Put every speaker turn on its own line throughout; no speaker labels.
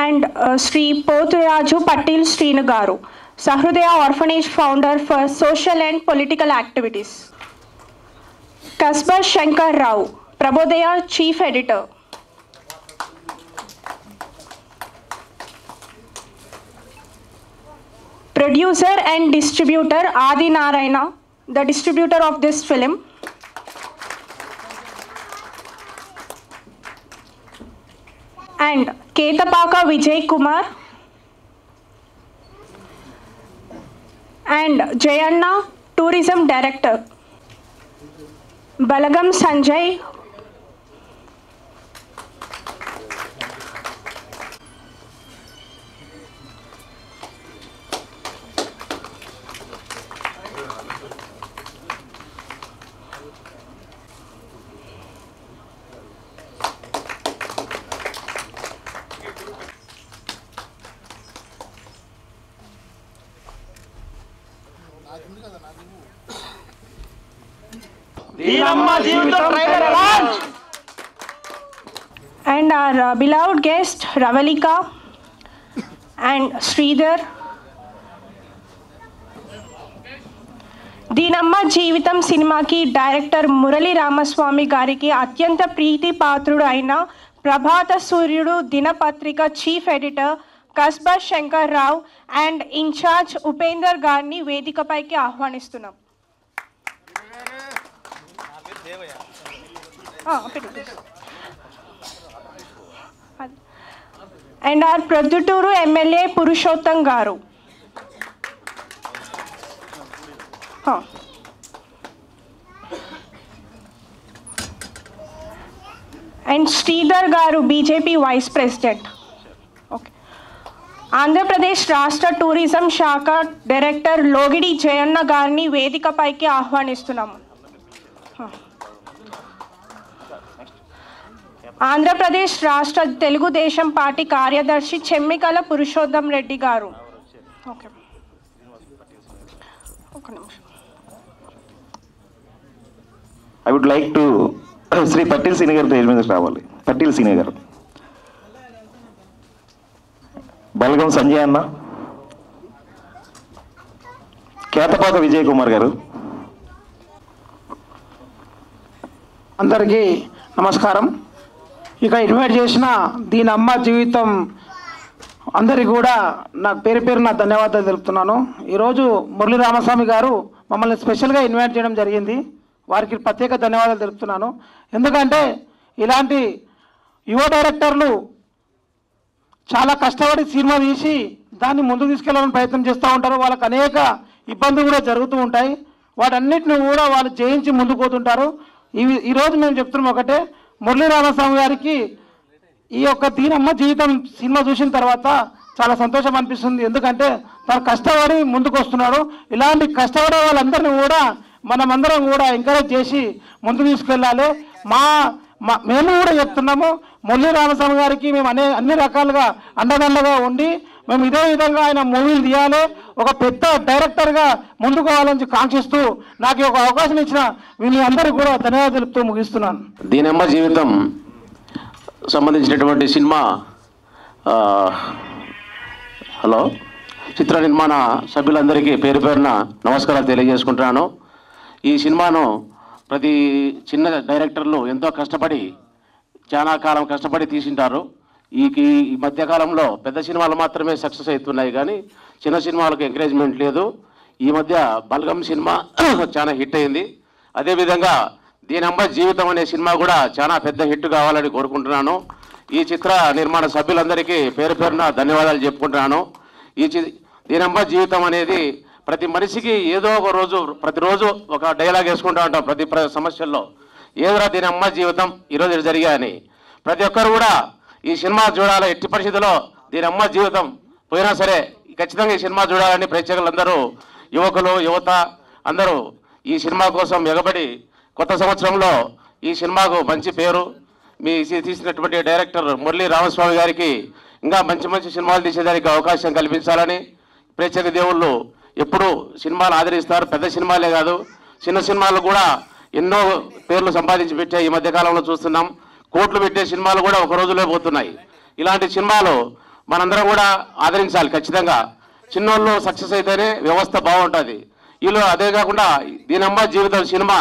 and Sri Pothuraju Patil Srinu Garu, Sahridaya Orphanage founder for social and political activities. Kasba Shankar Rao, Prabodaya chief editor. Producer and distributor Adi Narayana, the distributor of this film. And Ketapaka Vijay Kumar and Jayanna, tourism director. Balagam Sanjay, and our beloved guest Ravalika and Sridhar. దీనమ్మ జీవితం సినిమాకి director Murali Ramaswamy గారికి అత్యంత ప్రీతిపాత్రుడు అయిన ప్రభాత సూర్యుడు దినపత్రిక chief editor Kasba Shankar Rao and in-charge Upender గారిని వేదికపైకి ఆహ్వానిస్తున్నాం. And our Proddatur MLA Purushottam garu. And Sridhar garu BJP vice president. Okay. Andhra Pradesh రాష్ట్ర టూరిజం శాఖ డైరెక్టర్ లోగిడి జయన్న గారిని వేదికపైకి ఆహ్వానిస్తున్నాము. ఆంధ్రప్రదేశ్ రాష్ట్ర తెలుగుదేశం పార్టీ కార్యదర్శి చెమ్మికల పురుషోత్తం రెడ్డి గారు. ఓకే, ఒక నిమిషం.
I would like to Shri Patil సీని గారు స్టేజ్ మీద రావాలి. పట్టిల్ సీని గారు, బలగం సంజయ్ అన్న, కేతపాక విజయ్ కుమార్ గారు.
అందరికీ నమస్కారం. ఇక ఇన్వైట్ చేసిన దీనమ్మ జీవితం అందరికీ కూడా నాకు పేరు పేరు నా ధన్యవాదాలు తెలుపుతున్నాను. ఈరోజు మురళీ రామస్వామి గారు మమ్మల్ని స్పెషల్గా ఇన్వైట్ చేయడం జరిగింది. వారికి ప్రత్యేక ధన్యవాదాలు తెలుపుతున్నాను. ఎందుకంటే ఇలాంటి యువ డైరెక్టర్లు చాలా కష్టపడి సినిమా తీసి దాన్ని ముందుకు తీసుకెళ్లాలని ప్రయత్నం చేస్తూ ఉంటారు. వాళ్ళకి అనేక ఇబ్బందులు కూడా జరుగుతూ ఉంటాయి. వాటన్నిటిని కూడా వాళ్ళు జయించి ముందుకు పోతుంటారు. ఈరోజు మేము చెప్తున్నాం ఒకటే, మురళీ రామస్వామి గారికి ఈ యొక్క దీనమ్మ జీవితం సినిమా చూసిన తర్వాత చాలా సంతోషం అనిపిస్తుంది. ఎందుకంటే తను కష్టపడి ముందుకు వస్తున్నాడు. ఇలాంటి కష్టపడే వాళ్ళందరినీ కూడా మనమందరం కూడా ఎంకరేజ్ చేసి ముందుకు తీసుకెళ్ళాలి. మేము కూడా చెప్తున్నాము, మురళీ రామస్వామి గారికి మేము అన్ని రకాలుగా అండదండగా ఉండి మేము ఇదే విధంగా ఆయన మూవీలు తీయాలి, ఒక పెద్ద డైరెక్టర్గా ముందుకు పోవాలని కాంక్షిస్తూ నాకు ఒక అవకాశం ఇచ్చిన మీ అందరికీ కూడా ధన్యవాదాలు తెలుపుతూ ముగిస్తున్నాను.
దీనమ్మ జీవితం సంబంధించినటువంటి సినిమా చిత్ర నిర్మాణ సభ్యులందరికీ పేరు పేరున నమస్కారాలు తెలియజేసుకుంటున్నాను. ఈ సినిమాను ప్రతి చిన్న డైరెక్టర్లు ఎంతో కష్టపడి చాలా కాలం కష్టపడి తీసింటారు. ఈ మధ్యకాలంలో పెద్ద సినిమాలు మాత్రమే సక్సెస్ అవుతున్నాయి, కానీ చిన్న సినిమాలకు ఎంకరేజ్మెంట్ లేదు. ఈ మధ్య బల్గం సినిమా చాలా హిట్ అయింది. అదేవిధంగా దీనమ్మ జీవితం అనే సినిమా కూడా చాలా పెద్ద హిట్ కావాలని కోరుకుంటున్నాను. ఈ చిత్ర నిర్మాణ సభ్యులందరికీ పేరు పేరున ధన్యవాదాలు చెప్పుకుంటున్నాను. దీనమ్మ జీవితం అనేది ప్రతి మనిషికి ఏదో ఒక రోజు ప్రతిరోజు ఒక డైలాగ్ వేసుకుంటూ ఉంటాం. ప్రతి సమస్యల్లో ఏదైనా దీనమ్మ జీవితం ఈరోజు జరిగాయని ప్రతి ఒక్కరు కూడా ఈ సినిమా చూడాలి. ఎట్టి పరిస్థితుల్లో దీనమ్మ జీవితం పోయినా సరే ఖచ్చితంగా ఈ సినిమా చూడాలని ప్రేక్షకులందరూ, యువకులు యువత అందరూ ఈ సినిమా కోసం ఎగబడి కొత్త సంవత్సరంలో ఈ సినిమాకు మంచి పేరు మీ తీసినటువంటి డైరెక్టర్ మురళీ రామస్వామి గారికి ఇంకా మంచి మంచి సినిమాలు తీసేదానికి అవకాశం కల్పించాలని ప్రేక్షక దేవుళ్ళు ఎప్పుడూ సినిమాలు ఆదరిస్తారు. పెద్ద సినిమాలే కాదు, చిన్న సినిమాలు కూడా ఎన్నో పేర్లు సంపాదించి పెట్టే ఈ మధ్యకాలంలో చూస్తున్నాం. కోట్లు పెట్టే సినిమాలు కూడా ఒక రోజులో పోతున్నాయి. ఇలాంటి సినిమాలు మనందరం కూడా ఆదరించాలి ఖచ్చితంగా. చిన్నోళ్ళు సక్సెస్ అయితేనే వ్యవస్థ బాగుంటుంది. వీళ్ళు అదే కాకుండా దీనమ్మ జీవితం సినిమా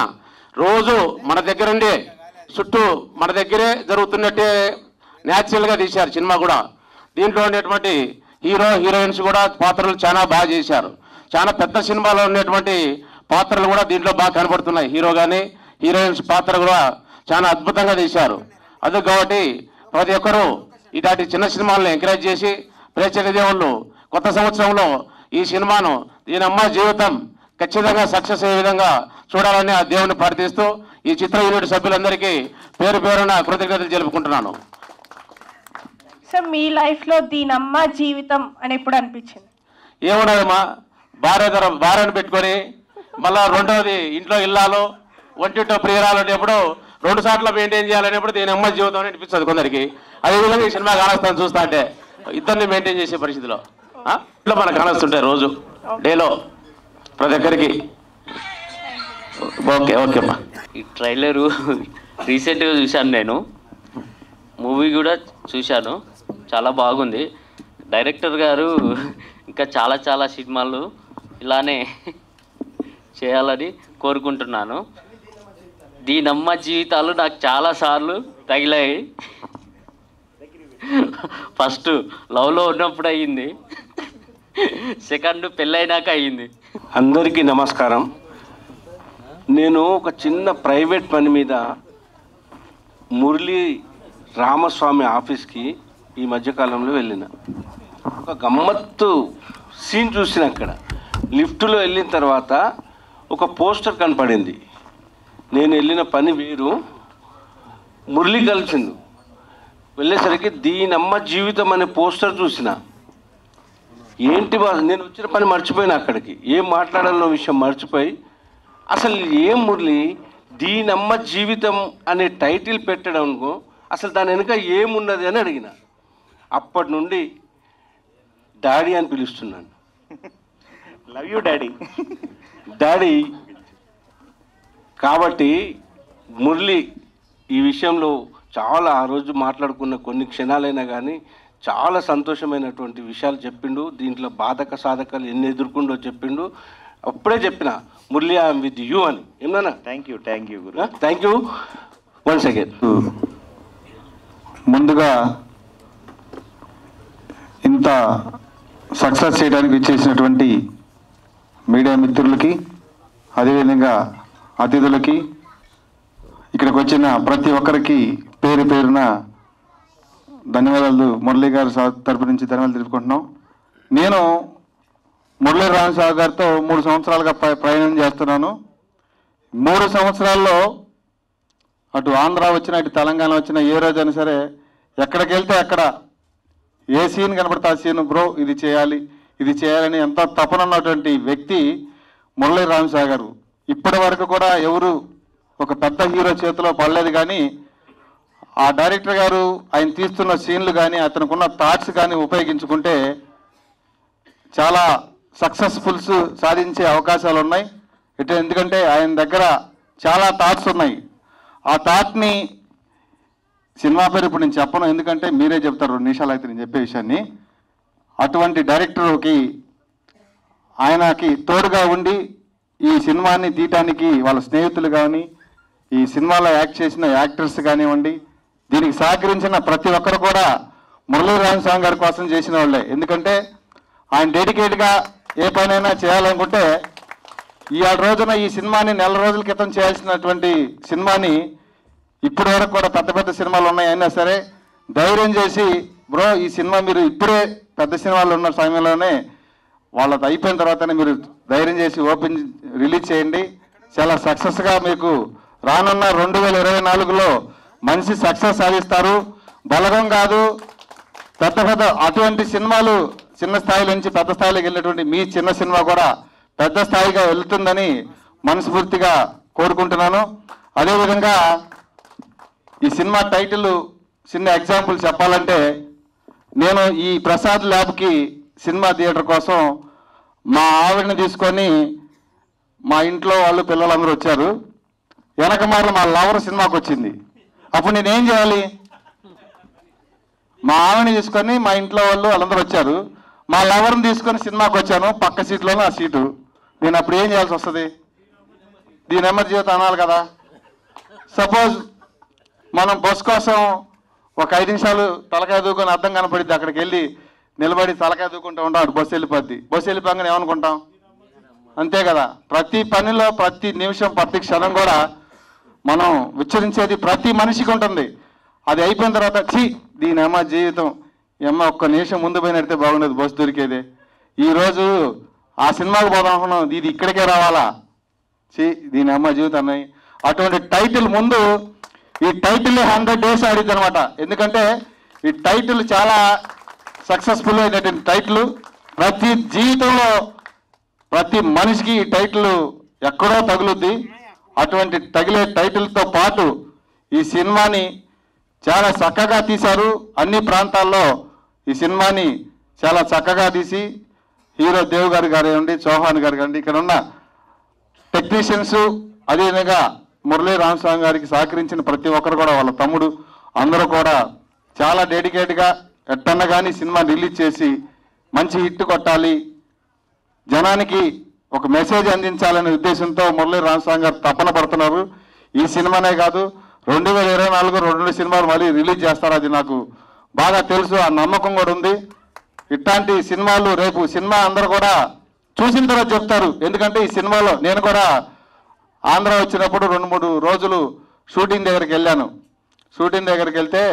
రోజు మన దగ్గరుండే చుట్టూ మన దగ్గరే జరుగుతున్నట్టే న్యాచురల్గా తీశారు సినిమా కూడా. దీంట్లో ఉండేటువంటి హీరో హీరోయిన్స్ కూడా పాత్రలు చాలా బాగా చేశారు. చాలా పెద్ద సినిమాలో ఉన్నటువంటి పాత్రలు కూడా దీంట్లో బాగా కనబడుతున్నాయి. హీరో కానీ హీరోయిన్స్ పాత్ర కూడా చాలా అద్భుతంగా తీశారు. అది కాబట్టి ప్రతి ఒక్కరూ ఇలాంటి చిన్న సినిమాలను ఎంకరేజ్ చేసి ప్రేక్షక దేవుళ్ళు కొత్త సంవత్సరంలో ఈ సినిమాను దీనమ్మ జీవితం ఖచ్చితంగా సక్సెస్ అయ్యే విధంగా చూడాలని ఆ దేవుని ప్రార్థిస్తూ ఈ చిత్ర యూనిట్ సభ్యులందరికీ పేరు పేరున కృతజ్ఞతలు తెలుపుకుంటున్నాను.
సార్ మీ లైఫ్లో దీనమ్మ జీవితం అని ఎప్పుడు అనిపించింది?
ఏమున్నదమ్మా, భార్యను పెట్టుకొని మళ్ళా రెండవది ఇంట్లో ఇల్లాలో ఒంటింటో ప్రియురాలు అనేప్పుడు 2 సార్లు మెయింటైన్ చేయాలనేప్పుడు దీనమ్మ జీవితం అని అనిపిస్తుంది కొందరికి. అదేవిధంగా ఈ సినిమా కానొస్తాను చూస్తా అంటే ఇద్దరిని మెయింటైన్ చేసే పరిస్థితిలో ఇట్లా మనకు కానొస్తుంటాయి రోజు డేలో ప్రతి ఒక్కరికి. ఓకేమ్మా.
ఈ ట్రైలరు రీసెంట్గా చూశాను, నేను మూవీ కూడా చూశాను, చాలా బాగుంది. డైరెక్టర్ గారు ఇంకా చాలా చాలా సినిమాలు ఇలానే చేయాలని కోరుకుంటున్నాను. దీనమ్మ జీవితాలు నాకు చాలాసార్లు తగిలాయి. ఫస్ట్ లవ్లో ఉన్నప్పుడు అయ్యింది, సెకండ్ పెళ్ళైనాక అయ్యింది.
అందరికీ నమస్కారం. నేను ఒక చిన్న ప్రైవేట్ పని మీద మురళీ రామస్వామి ఆఫీస్కి ఈ మధ్యకాలంలో వెళ్ళిన. ఒక గమ్మత్తు సీన్ చూసిన. అక్కడ లిఫ్ట్లో వెళ్ళిన తర్వాత ఒక పోస్టర్ కనపడింది. నేను వెళ్ళిన పని వేరు, మురళి కలిసిండు. వెళ్ళేసరికి దీనమ్మ జీవితం అనే పోస్టర్ చూసిన. ఏంటి నేను వచ్చిన పని మర్చిపోయినా, అక్కడికి ఏం మాట్లాడాలన్న విషయం మర్చిపోయి అసలు ఏం మురళి దీనమ్మ జీవితం అనే టైటిల్ పెట్టడంకు అసలు దాని వెనుక ఏమున్నది అని అడిగిన. అప్పటి నుండి డాడీ అని పిలుస్తున్నాను.
Love you daddy.
డాడీ కాబట్టి మురళి ఈ విషయంలో చాలా ఆ రోజు మాట్లాడుకున్న కొన్ని క్షణాలైనా కానీ చాలా సంతోషమైనటువంటి విషయాలు చెప్పిండు. దీంట్లో బాధక సాధకాలు ఎన్ని ఎదుర్కొండో చెప్పిండు. అప్పుడే చెప్పిన మురళి ఐఎమ్ విత్ యూ అని. ఏమన్నా
thank you Guru.
Thank you once again.
ముందుగా ఇంత సక్సెస్ చేయడానికి ఇచ్చేసినటువంటి మీడియా మిత్రులకి, అదేవిధంగా అతిథులకి, ఇక్కడికి వచ్చిన ప్రతి ఒక్కరికి పేరు పేరున ధన్యవాదాలు. మురళీ గారి తరపు నుంచి ధన్యవాదాలు తెలుపుకుంటున్నాం. నేను మురళీ రామస్వామి గారితో 3 సంవత్సరాలుగా ప్రయాణం చేస్తున్నాను. 3 సంవత్సరాల్లో అటు ఆంధ్ర వచ్చిన ఇటు తెలంగాణ వచ్చిన ఏ రోజైనా సరే ఎక్కడికి వెళ్తే అక్కడ ఏ సీన్ కనబడితే ఆ సీన్ బ్రో ఇది చేయాలని ఎంతో తపనున్నటువంటి వ్యక్తి మురళీ రామస్వామి గారు. ఇప్పటి వరకు కూడా ఎవరు ఒక పెద్ద హీరో చేతిలో పడలేదు. కానీ ఆ డైరెక్టర్ గారు ఆయన తీస్తున్న సీన్లు కానీ అతనుకున్న థాట్స్ కానీ ఉపయోగించుకుంటే చాలా సక్సెస్ఫుల్స్ సాధించే అవకాశాలు ఉన్నాయి. ఎందుకంటే ఆయన దగ్గర చాలా థాట్స్ ఉన్నాయి. ఆ థాట్ని సినిమా పేరు ఇప్పుడు నేను చెప్పను, ఎందుకంటే మీరే చెప్తారు 2 నిమిషాలు అయితే నేను చెప్పే విషయాన్ని. అటువంటి డైరెక్టర్కి ఆయనకి తోడుగా ఉండి ఈ సినిమాని తీయటానికి వాళ్ళ స్నేహితులు కానీ, ఈ సినిమాలో యాక్ట్ చేసిన యాక్టర్స్ కానివ్వండి, దీనికి సహకరించిన ప్రతి ఒక్కరు కూడా మురళీ రామస్వామి గారి కోసం చేసిన వాళ్ళే. ఎందుకంటే ఆయన డెడికేట్గా ఏ పనైనా చేయాలనుకుంటే ఈ రోజున ఈ సినిమాని 4 రోజుల క్రితం చేయాల్సినటువంటి సినిమాని ఇప్పటి వరకు కూడా పెద్ద సినిమాలు ఉన్నాయి అయినా సరే ధైర్యం చేసి బ్రో ఈ సినిమా మీరు ఇప్పుడే పెద్ద సినిమాలు ఉన్న సమయంలోనే వాళ్ళది అయిపోయిన తర్వాతనే మీరు ధైర్యం చేసి ఓపెన్ రిలీజ్ చేయండి. చాలా సక్సెస్గా మీకు రానున్న 2024లో మంచి సక్సెస్ సాధిస్తారు. బలగం కాదు, పెద్ద అటువంటి సినిమాలు చిన్న స్థాయి నుంచి పెద్ద స్థాయిలోకి వెళ్ళినటువంటి మీ చిన్న సినిమా కూడా పెద్ద స్థాయిగా వెళ్తుందని మనస్ఫూర్తిగా కోరుకుంటున్నాను. అదేవిధంగా ఈ సినిమా టైటిల్ చిన్న ఎగ్జాంపుల్ చెప్పాలంటే, నేను ఈ ప్రసాద్ ల్యాబ్కి సినిమా థియేటర్ కోసం మా ఆవిడని తీసుకొని మా ఇంట్లో వాళ్ళు పిల్లలందరూ వచ్చారు. వెనక మార్లు మా లవర్ సినిమాకి వచ్చింది. అప్పుడు నేనేం చేయాలి? మా ఆవిడని తీసుకొని మా ఇంట్లో వాళ్ళందరూ వచ్చారు. మా లవర్ని తీసుకొని సినిమాకి వచ్చాను, పక్క సీట్లోనే ఆ సీటు. నేను అప్పుడు ఏం చేయాల్సి వస్తుంది? దీని నెమ్మది జీవితం అనాలి కదా. సపోజ్ మనం బస్ కోసం ఒక 5 నిమిషాలు తలకాయ దూకొని అర్థం కనపడిద్ది, అక్కడికి వెళ్ళి నిలబడి తలకాయ దూకుంటూ ఉంటాం, బస్సు వెళ్ళిపోద్ది. బస్సు వెళ్ళిపోగానే ఏమనుకుంటాం? అంతే కదా. ప్రతి పనిలో ప్రతి నిమిషం ప్రతి క్షణం కూడా మనం ఉచ్చరించేది ప్రతి మనిషికి ఉంటుంది. అది అయిపోయిన తర్వాత దీని అమ్మ జీవితం, అమ్మ ఒక్క నిమిషం ముందు పోయినట్టే బాగుండేది, బస్సు దొరికేది. ఈరోజు ఆ సినిమాకి పోదాం అనుకున్నాం, ఇది ఇక్కడికే రావాలా, దీని అమ్మ జీవితం అన్నాయి. అటువంటి టైటిల్ ముందు ఈ టైటిల్ 100 days ఆడిద్ది అనమాట. ఎందుకంటే ఈ టైటిల్ చాలా సక్సెస్ఫుల్ అయినటువంటి టైటిల్. ప్రతి జీవితంలో ప్రతి మనిషికి ఈ టైటిల్ ఎక్కడో తగులుద్ది. అటువంటి తగిలే టైటిల్తో పాటు ఈ సినిమాని చాలా చక్కగా తీశారు. అన్ని ప్రాంతాల్లో ఈ సినిమాని చాలా చక్కగా తీసి హీరో దేవ్ గారు కానివ్వండి, చౌహాన్ గారు కానివ్వండి, ఇక్కడ ఉన్న టెక్నీషియన్స్, అదేవిధంగా మురళీ రామస్వామి గారికి సహకరించిన ప్రతి ఒక్కరు కూడా, వాళ్ళ తమ్ముడు అందరూ కూడా చాలా డెడికేట్గా ఎట్టన్నా కానీ సినిమా రిలీజ్ చేసి మంచి హిట్ కొట్టాలి, జనానికి ఒక మెసేజ్ అందించాలనే ఉద్దేశంతో మురళీ రామస్వామి గారు తపన పడుతున్నారు. ఈ సినిమానే కాదు, 2024 2 సినిమాలు మళ్ళీ రిలీజ్ చేస్తారు, అది నాకు బాగా తెలుసు, ఆ నమ్మకం కూడా ఉంది. ఇట్లాంటి సినిమాలు రేపు సినిమా అందరూ కూడా చూసిన తర్వాత చెప్తారు. ఎందుకంటే ఈ సినిమాలో నేను కూడా ఆంధ్ర వచ్చినప్పుడు 2-3 రోజులు షూటింగ్ దగ్గరికి వెళ్ళాను. షూటింగ్ దగ్గరికి వెళ్తే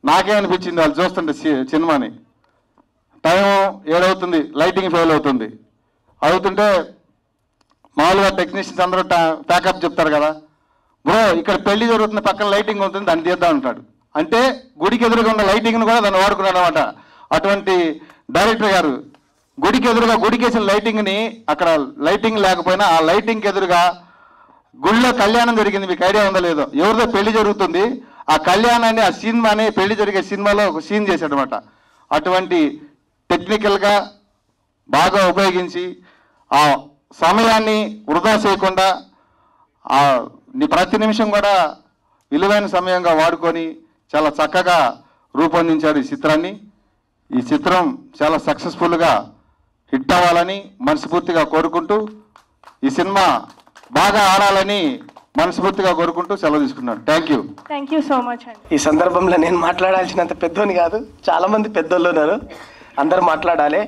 నాకేమనిపించింది, వాళ్ళు చూస్తుంటే సినిమాని టైం 7 అవుతుంది, లైటింగ్ ఫెయిల్ అవుతుంది. అవుతుంటే మామూలుగా టెక్నీషియన్స్ అందరూ ప్యాకప్ చెప్తారు కదా, బ్రో ఇక్కడ పెళ్లి జరుగుతున్న పక్కన లైటింగ్ ఉంటుంది, దాన్ని తీద్దాం అంటాడు. అంటే గుడికి ఎదురుగా ఉన్న లైటింగ్ను కూడా దాన్ని వాడుకున్నాడు అనమాట. అటువంటి డైరెక్టర్ గారు గుడికి ఎదురుగా గుడికేసిన లైటింగ్ని, అక్కడ లైటింగ్ లేకపోయినా ఆ లైటింగ్కి ఎదురుగా గుళ్ళో కళ్యాణం జరిగింది, మీకు ఐడియా ఉందో లేదో, ఎవరిదో పెళ్లి జరుగుతుంది, ఆ కళ్యాణాన్ని ఆ సినిమాని పెళ్లి జరిగే సినిమాలో ఒక సీన్ చేశాడు అనమాట. అటువంటి టెక్నికల్గా బాగా ఉపయోగించి ఆ సమయాన్ని వృధా చేయకుండా ప్రతి నిమిషం కూడా విలువైన సమయంగా వాడుకొని చాలా చక్కగా రూపొందించాడు ఈ చిత్రాన్ని. ఈ చిత్రం చాలా సక్సెస్ఫుల్గా హిట్ అవ్వాలని మనస్ఫూర్తిగా కోరుకుంటూ, ఈ సినిమా బాగా ఆడాలని మనస్ఫూర్తిగా కోరుకుంటూ సెలవు తీసుకున్నాను. థ్యాంక్ యూ
సో మచ్ అండి.
ఈ సందర్భంలో నేను మాట్లాడాల్సినంత పెద్దోని కాదు, చాలామంది పెద్దోళ్ళు ఉన్నారు, అందరూ మాట్లాడాలి.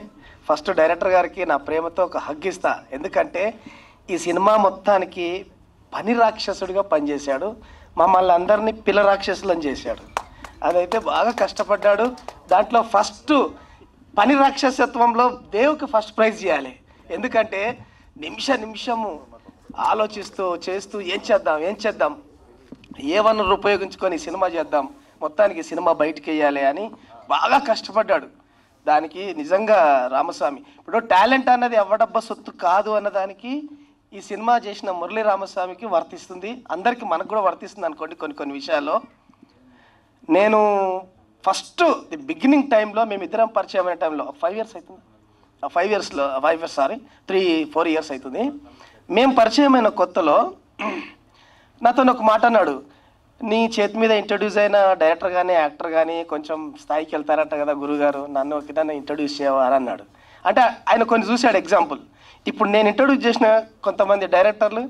ఫస్ట్ డైరెక్టర్ గారికి నా ప్రేమతో ఒక హగ్ ఇస్తా. ఎందుకంటే ఈ సినిమా మొత్తానికి పని రాక్షసుడిగా పనిచేశాడు, మమ్మల్ని అందరినీ పిల్ల రాక్షసులను చేశాడు. అదైతే బాగా కష్టపడ్డాడు. దాంట్లో ఫస్ట్ పని రాక్షసత్వంలో దేవుకి ఫస్ట్ ప్రైజ్ చేయాలి. ఎందుకంటే నిమిషము ఆలోచిస్తూ చేస్తూ ఏం చేద్దాం, ఏ వనరు ఉపయోగించుకొని సినిమా చేద్దాం, మొత్తానికి సినిమా బయటికి వేయాలి అని బాగా కష్టపడ్డాడు. దానికి నిజంగా రామస్వామి, ఇప్పుడు టాలెంట్ అన్నది ఎవడబ్బా సొత్తు కాదు అన్నదానికి ఈ సినిమా చేసిన మురళీ రామస్వామికి వర్తిస్తుంది, అందరికీ మనకు కూడా వర్తిస్తుంది అనుకోండి. కొన్ని విషయాల్లో నేను ఫస్ట్ ది బిగినింగ్ టైంలో మేమిద్దరం పరిచయం అయిన టైంలో 5 years అవుతుంది, 3-4 years అవుతుంది. మేము పరిచయమైన కొత్తలో నాతో ఒక మాట అన్నాడు, నీ చేతి మీద ఇంట్రడ్యూస్ అయిన డైరెక్టర్ కానీ యాక్టర్ కానీ కొంచెం స్థాయికి వెళ్తారట కదా గురుగారు, నన్ను ఒకదాన్ని ఇంట్రడ్యూస్ చేయవారు అన్నాడు. అంటే ఆయన కొన్ని చూశాడు ఎగ్జాంపుల్. ఇప్పుడు నేను ఇంట్రడ్యూస్ చేసిన కొంతమంది డైరెక్టర్లు,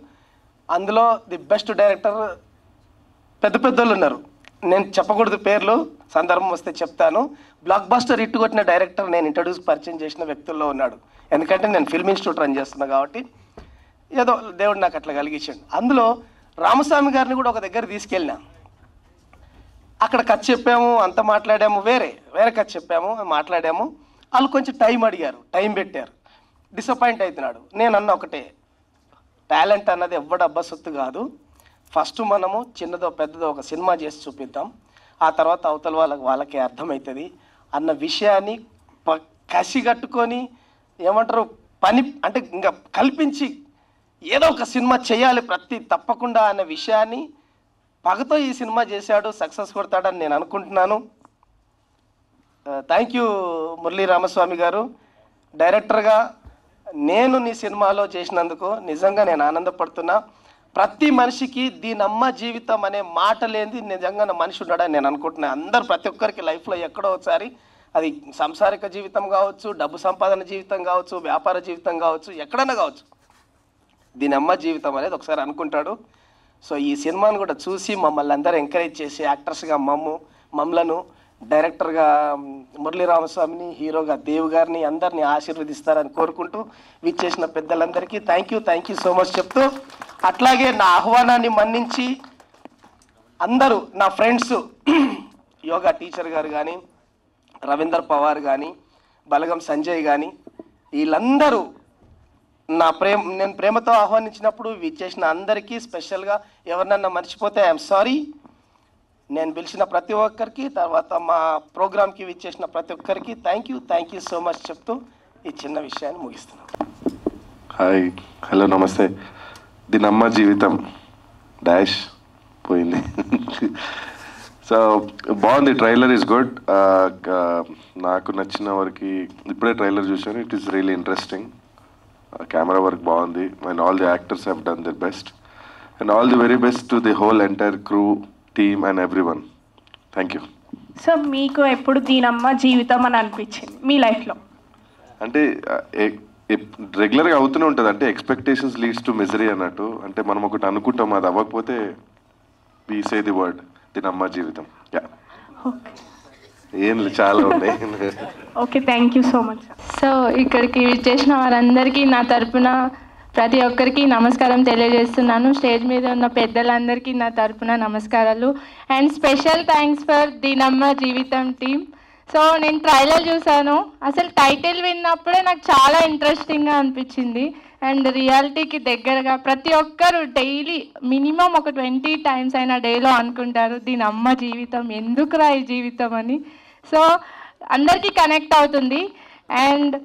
అందులో ది బెస్ట్ డైరెక్టర్ పెద్దోళ్ళు ఉన్నారు. నేను చెప్పకూడదు పేర్లు, సందర్భం వస్తే చెప్తాను. బ్లాక్ బస్టర్ హిట్ కొట్టిన డైరెక్టర్ నేను పరిచయం చేసిన వ్యక్తుల్లో ఉన్నాడు. ఎందుకంటే నేను ఫిల్మ్ ఇన్స్టిట్యూట్ రన్ చేస్తున్నా కాబట్టి ఏదో దేవుడు నాకు అట్లా కలిగించాడు. అందులో రామస్వామి గారిని కూడా ఒక దగ్గర తీసుకెళ్ళినా. అక్కడ కథ చెప్పాము, అంత మాట్లాడాము, వేరే కథ చెప్పాము, మాట్లాడాము. వాళ్ళు కొంచెం టైం అడిగారు, టైం పెట్టారు. డిసప్పాయింట్ అవుతున్నాడు. నేను అన్న ఒకటే, టాలెంట్ అన్నది ఎవ్వడబ్బా సొత్తు కాదు. ఫస్ట్ మనము చిన్నదో పెద్దదో ఒక సినిమా చేసి చూపిద్దాం, ఆ తర్వాత అవతల వాళ్ళకి అర్థమవుతుంది అన్న విషయాన్ని కసి కట్టుకొని ఏమంటారు పని అంటే ఇంకా కల్పించి ఏదో ఒక సినిమా చేయాలి తప్పకుండా అన్న విషయాన్ని పగతో ఈ సినిమా చేశాడు. సక్సెస్ కొడతాడని నేను అనుకుంటున్నాను. థ్యాంక్ యూ మురళీ రామస్వామి గారు. డైరెక్టర్గా నేను నీ సినిమాలో చేసినందుకు నిజంగా నేను ఆనందపడుతున్నా. ప్రతి మనిషికి దీనమ్మ జీవితం అనే మాట లేనిది నిజంగా మనిషి ఉన్నాడని నేను అనుకుంటున్నాను. అందరు ప్రతి ఒక్కరికి లైఫ్లో ఎక్కడో ఒకసారి అది సంసారిక జీవితం కావచ్చు, డబ్బు సంపాదన జీవితం కావచ్చు, వ్యాపార జీవితం కావచ్చు, ఎక్కడైనా కావచ్చు, దీనమ్మ జీవితం అనేది ఒకసారి అనుకుంటాడు. సో ఈ సినిమాను కూడా చూసి మమ్మల్ని అందరూ ఎంకరేజ్ చేసి యాక్టర్స్గా మమ్మలను, డైరెక్టర్గా మురళీ రామస్వామిని, హీరోగా దేవ్ గారిని అందరినీ ఆశీర్వదిస్తారని కోరుకుంటూ విచ్చేసిన పెద్దలందరికీ థ్యాంక్ యూ సో మచ్ చెప్తూ, అట్లాగే నా ఆహ్వానాన్ని మన్నించి అందరూ నా ఫ్రెండ్స్ యోగా టీచర్ గారు కానీ, రవీందర్ పవార్ కానీ, బలగం సంజయ్ కానీ, వీళ్ళందరూ నేను ప్రేమతో ఆహ్వానించినప్పుడు విచ్చేసిన అందరికీ స్పెషల్గా ఎవరినన్నా మర్చిపోతే ఐఎమ్ సారీ. నేను పిలిచిన ప్రతి ఒక్కరికి, తర్వాత మా ప్రోగ్రామ్కి విచ్చేసిన ప్రతి ఒక్కరికి థ్యాంక్ యూ సో మచ్ చెప్తూ ఈ చిన్న విషయాన్ని ముగిస్తున్నాను.
హాయ్, హలో, నమస్తే. దీనమ్మ జీవితం డాష్ పోయింది. సో బాగుంది, ట్రైలర్ ఈజ్ గుడ్. నాకు నచ్చిన వరకు ఇప్పుడే ట్రైలర్ చూశాను. It is really interesting. Camera work బాగుంది and all the actors have done their best and all the very best to the whole entire crew, team and everyone. Thank you.
So మీకు ఎప్పుడు దీనమ్మ జీవితం అని అనిపించింది మీ లైఫ్లో?
అంటే రెగ్యులర్గా అవుతూనే ఉంటుంది. అంటే ఎక్స్పెక్టేషన్స్ లీడ్స్ టు మిజరీ అన్నట్టు. అంటే మనం ఒకటి అనుకుంటాం, అది అవ్వకపోతే వి సే ది వర్డ్ దీనమ్మ జీవితం. యా, ఏం చాలా ఉన్నాయి.
Okay, thank you so much.
So ఇక్కడికి విచ్చేసిన వారందరికీ నా తరపున ప్రతి ఒక్కరికి నమస్కారం తెలియజేస్తున్నాను. స్టేజ్ మీద ఉన్న పెద్దలందరికీ నా తరపున నమస్కారాలు అండ్ స్పెషల్ థ్యాంక్స్ ఫర్ దీనమ్మ జీవితం టీమ్. సో నేను ట్రైలర్ చూసాను. అసలు టైటిల్ విన్నప్పుడే నాకు చాలా ఇంట్రెస్టింగ్గా అనిపించింది అండ్ రియాలిటీకి దగ్గరగా ప్రతి ఒక్కరు డైలీ మినిమం ఒక 20 times అయినా డేలో అనుకుంటారు దీనమ్మ జీవితం, ఎందుకురా ఈ జీవితం అని. సో అందరికీ కనెక్ట్ అవుతుంది అండ్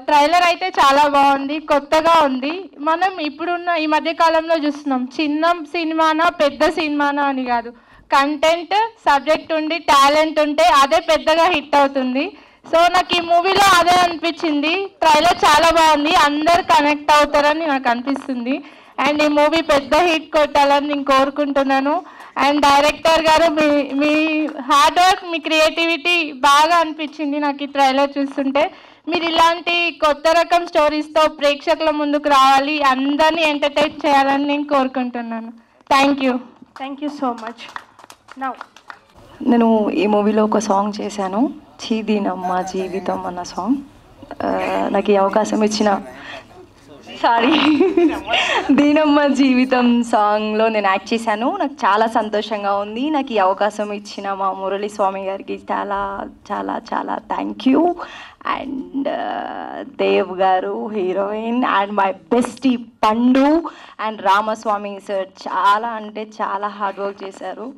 ట్రైలర్ అయితే చాలా బాగుంది, కొత్తగా ఉంది. మనం ఇప్పుడున్న ఈ మధ్యకాలంలో చూస్తున్నాం చిన్న సినిమానా పెద్ద సినిమానా అని కాదు, కంటెంట్ సబ్జెక్ట్ ఉండి టాలెంట్ ఉంటే అదే పెద్దగా హిట్ అవుతుంది. సో నాకు ఈ మూవీలో అదే అనిపించింది. ట్రైలర్ చాలా బాగుంది, అందరు కనెక్ట్ అవుతారని నాకు అనిపిస్తుంది అండ్ ఈ మూవీ పెద్ద హిట్ కొట్టాలని నేను కోరుకుంటున్నాను. అండ్ డైరెక్టర్ గారు మీ హార్డ్ వర్క్, మీ క్రియేటివిటీ బాగా అనిపించింది నాకు ఈ ట్రైలర్ చూస్తుంటే. మీరు ఇలాంటి కొత్త రకం స్టోరీస్తో ప్రేక్షకుల ముందుకు రావాలి, అందరినీ ఎంటర్టైన్ చేయాలని నేను కోరుకుంటున్నాను. Thank you so much.
నేను ఈ మూవీలో ఒక సాంగ్ చేశాను, దీనమ్మ జీవితం అన్న సాంగ్. నాకు ఈ అవకాశం ఇచ్చిన దీనమ్మ జీవితం సాంగ్లో నేను యాక్ట్ చేశాను. నాకు చాలా సంతోషంగా ఉంది. నాకు ఈ అవకాశం ఇచ్చిన మా మురళీ స్వామి గారికి చాలా చాలా చాలా థ్యాంక్ యూ. అండ్ దేవ్ గారు హీరోయిన్ అండ్ మై బెస్టీ పండు అండ్ రామస్వామి సార్ చాలా అంటే చాలా హార్డ్ వర్క్ చేశారు.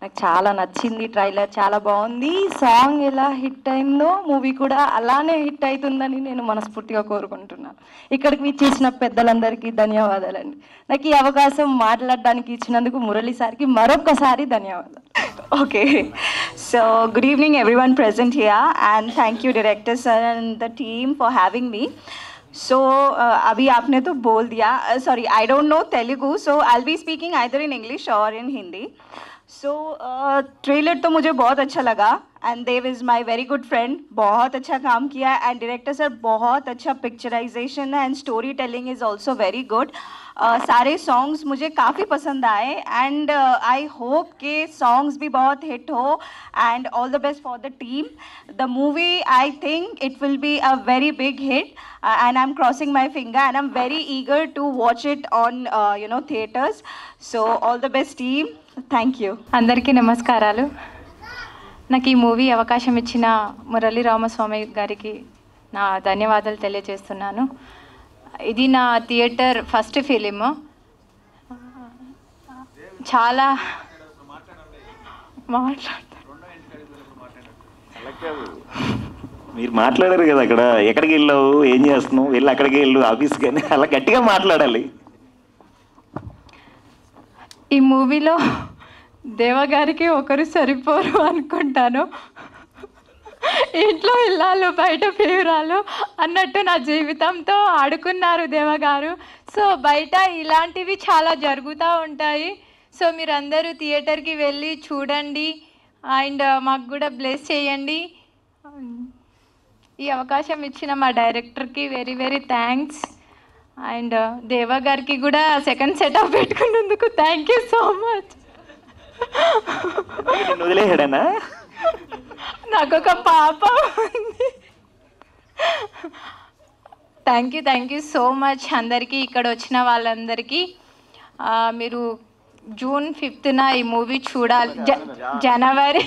నాకు చాలా నచ్చింది. ట్రైలర్ చాలా బాగుంది. సాంగ్ ఎలా హిట్ అయిందో మూవీ కూడా అలానే హిట్ అవుతుందని నేను మనస్ఫూర్తిగా కోరుకుంటున్నాను. ఇక్కడికి విచ్చేసిన పెద్దలందరికీ ధన్యవాదాలండి. నాకు ఈ అవకాశం మాట్లాడడానికి ఇచ్చినందుకు మురళీ సార్కి మరొకసారి ధన్యవాదాలు.
Okay, so good evening everyone present here and thank you director sir and the team for having me. So abhi aapne to bol diya, sorry I don't know Telugu, so I'll be speaking either in English or in Hindi. So trailer तो मुझे बहुत अच्छा लगा and Dev is my very good friend, बहुत अच्छा काम किया and director sir बहुत अच्छा पिक्चराइजेशन है and story telling is also very good. सारे सॉन्ग्स मुझे काफ़ी पसंद आए एंड आई होप के सॉन्ग्स भी बहुत हिट हो and all the best for the team. The movie I think it will be a very big hit and I'm crossing my finger and I'm very eager to watch it on theaters. So all the best team. Thank you.
అందరికీ నమస్కారాలు. నాకు ఈ movie అవకాశం ఇచ్చిన మురళీ రామస్వామి గారికి నా ధన్యవాదాలు తెలియజేస్తున్నాను. ఇది నా థియేటర్ ఫస్ట్ ఫిలిం. చాలా
మీరు మాట్లాడారు కదా అక్కడ, ఎక్కడికి వెళ్ళావు, ఏం చేస్తున్నావు, వెళ్ళి అక్కడికి వెళ్ళు ఆఫీస్కి కానీ అలా గట్టిగా మాట్లాడాలి.
ఈ మూవీలో దేవగారికి ఒకరు సరిపోరు అనుకుంటాను. ఇంట్లో ఇల్లాలు బయట ప్రియురాలు అన్నట్టు నా జీవితంతో ఆడుకున్నారు దేవగారు. సో బయట ఇలాంటివి చాలా జరుగుతూ ఉంటాయి. సో మీరందరూ థియేటర్కి వెళ్ళి చూడండి అండ్ మాకు కూడా బ్లెస్ చేయండి. ఈ అవకాశం ఇచ్చిన మా డైరెక్టర్కి very very thanks and Deva గారికి కూడా సెకండ్ సెటప్ పెట్టుకున్నందుకు థ్యాంక్ యూ సో మచ్.
వదిలేయడనా?
నాకు ఒక పాప ఉంది. థ్యాంక్ యూ సో మచ్ అందరికీ, ఇక్కడ వచ్చిన వాళ్ళందరికీ. మీరు జూన్ 5th ఈ మూవీ చూడాలి. జనవరి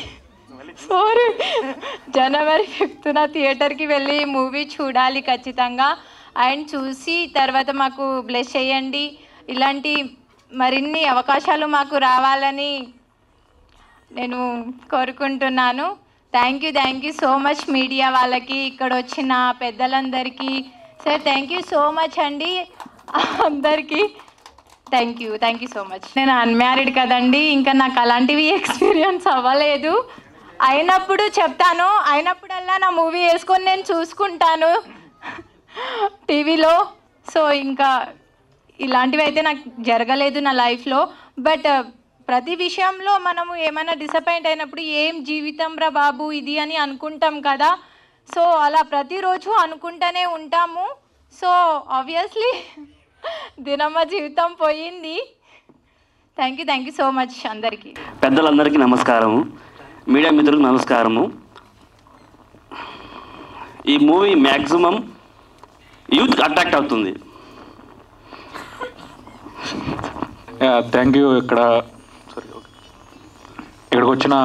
5th థియేటర్కి వెళ్ళి ఈ మూవీ చూడాలి ఖచ్చితంగా. అండ్ చూసి తర్వాత మాకు బ్లెస్ చేయండి. ఇలాంటి మరిన్ని అవకాశాలు మాకు రావాలని నేను కోరుకుంటున్నాను. Thank you so much media వాళ్ళకి, ఇక్కడ వచ్చిన పెద్దలందరికీ. Sir thank you so much అండి అందరికీ. Thank you so much. నేను అన్మ్యారీడ్ కదండి, ఇంకా నాకు అలాంటివి ఎక్స్పీరియన్స్ అవ్వలేదు. అయినప్పుడు చెప్తాను, అయినప్పుడల్లా నా మూవీ వేసుకొని నేను చూసుకుంటాను టీవీలో. సో ఇంకా ఇలాంటివి అయితే నాకు జరగలేదు నా లైఫ్లో. బట్ ప్రతి విషయంలో మనము ఏమైనా డిసప్పాయింట్ అయినప్పుడు ఏం జీవితం రా బాబు ఇది అని అనుకుంటాం కదా. సో అలా ప్రతిరోజు అనుకుంటూనే ఉంటాము. సో ఆబ్వియస్లీ దినమ్మ జీవితం పోయింది. థ్యాంక్ యూ సో మచ్ అందరికీ.
పెద్దలందరికీ నమస్కారము, మీడియా మిత్రులకు నమస్కారము. ఈ మూవీ మ్యాక్సిమం యూత్ అట్రాక్ట్ అవుతుంది.
Thank you. ఇక్కడికి వచ్చిన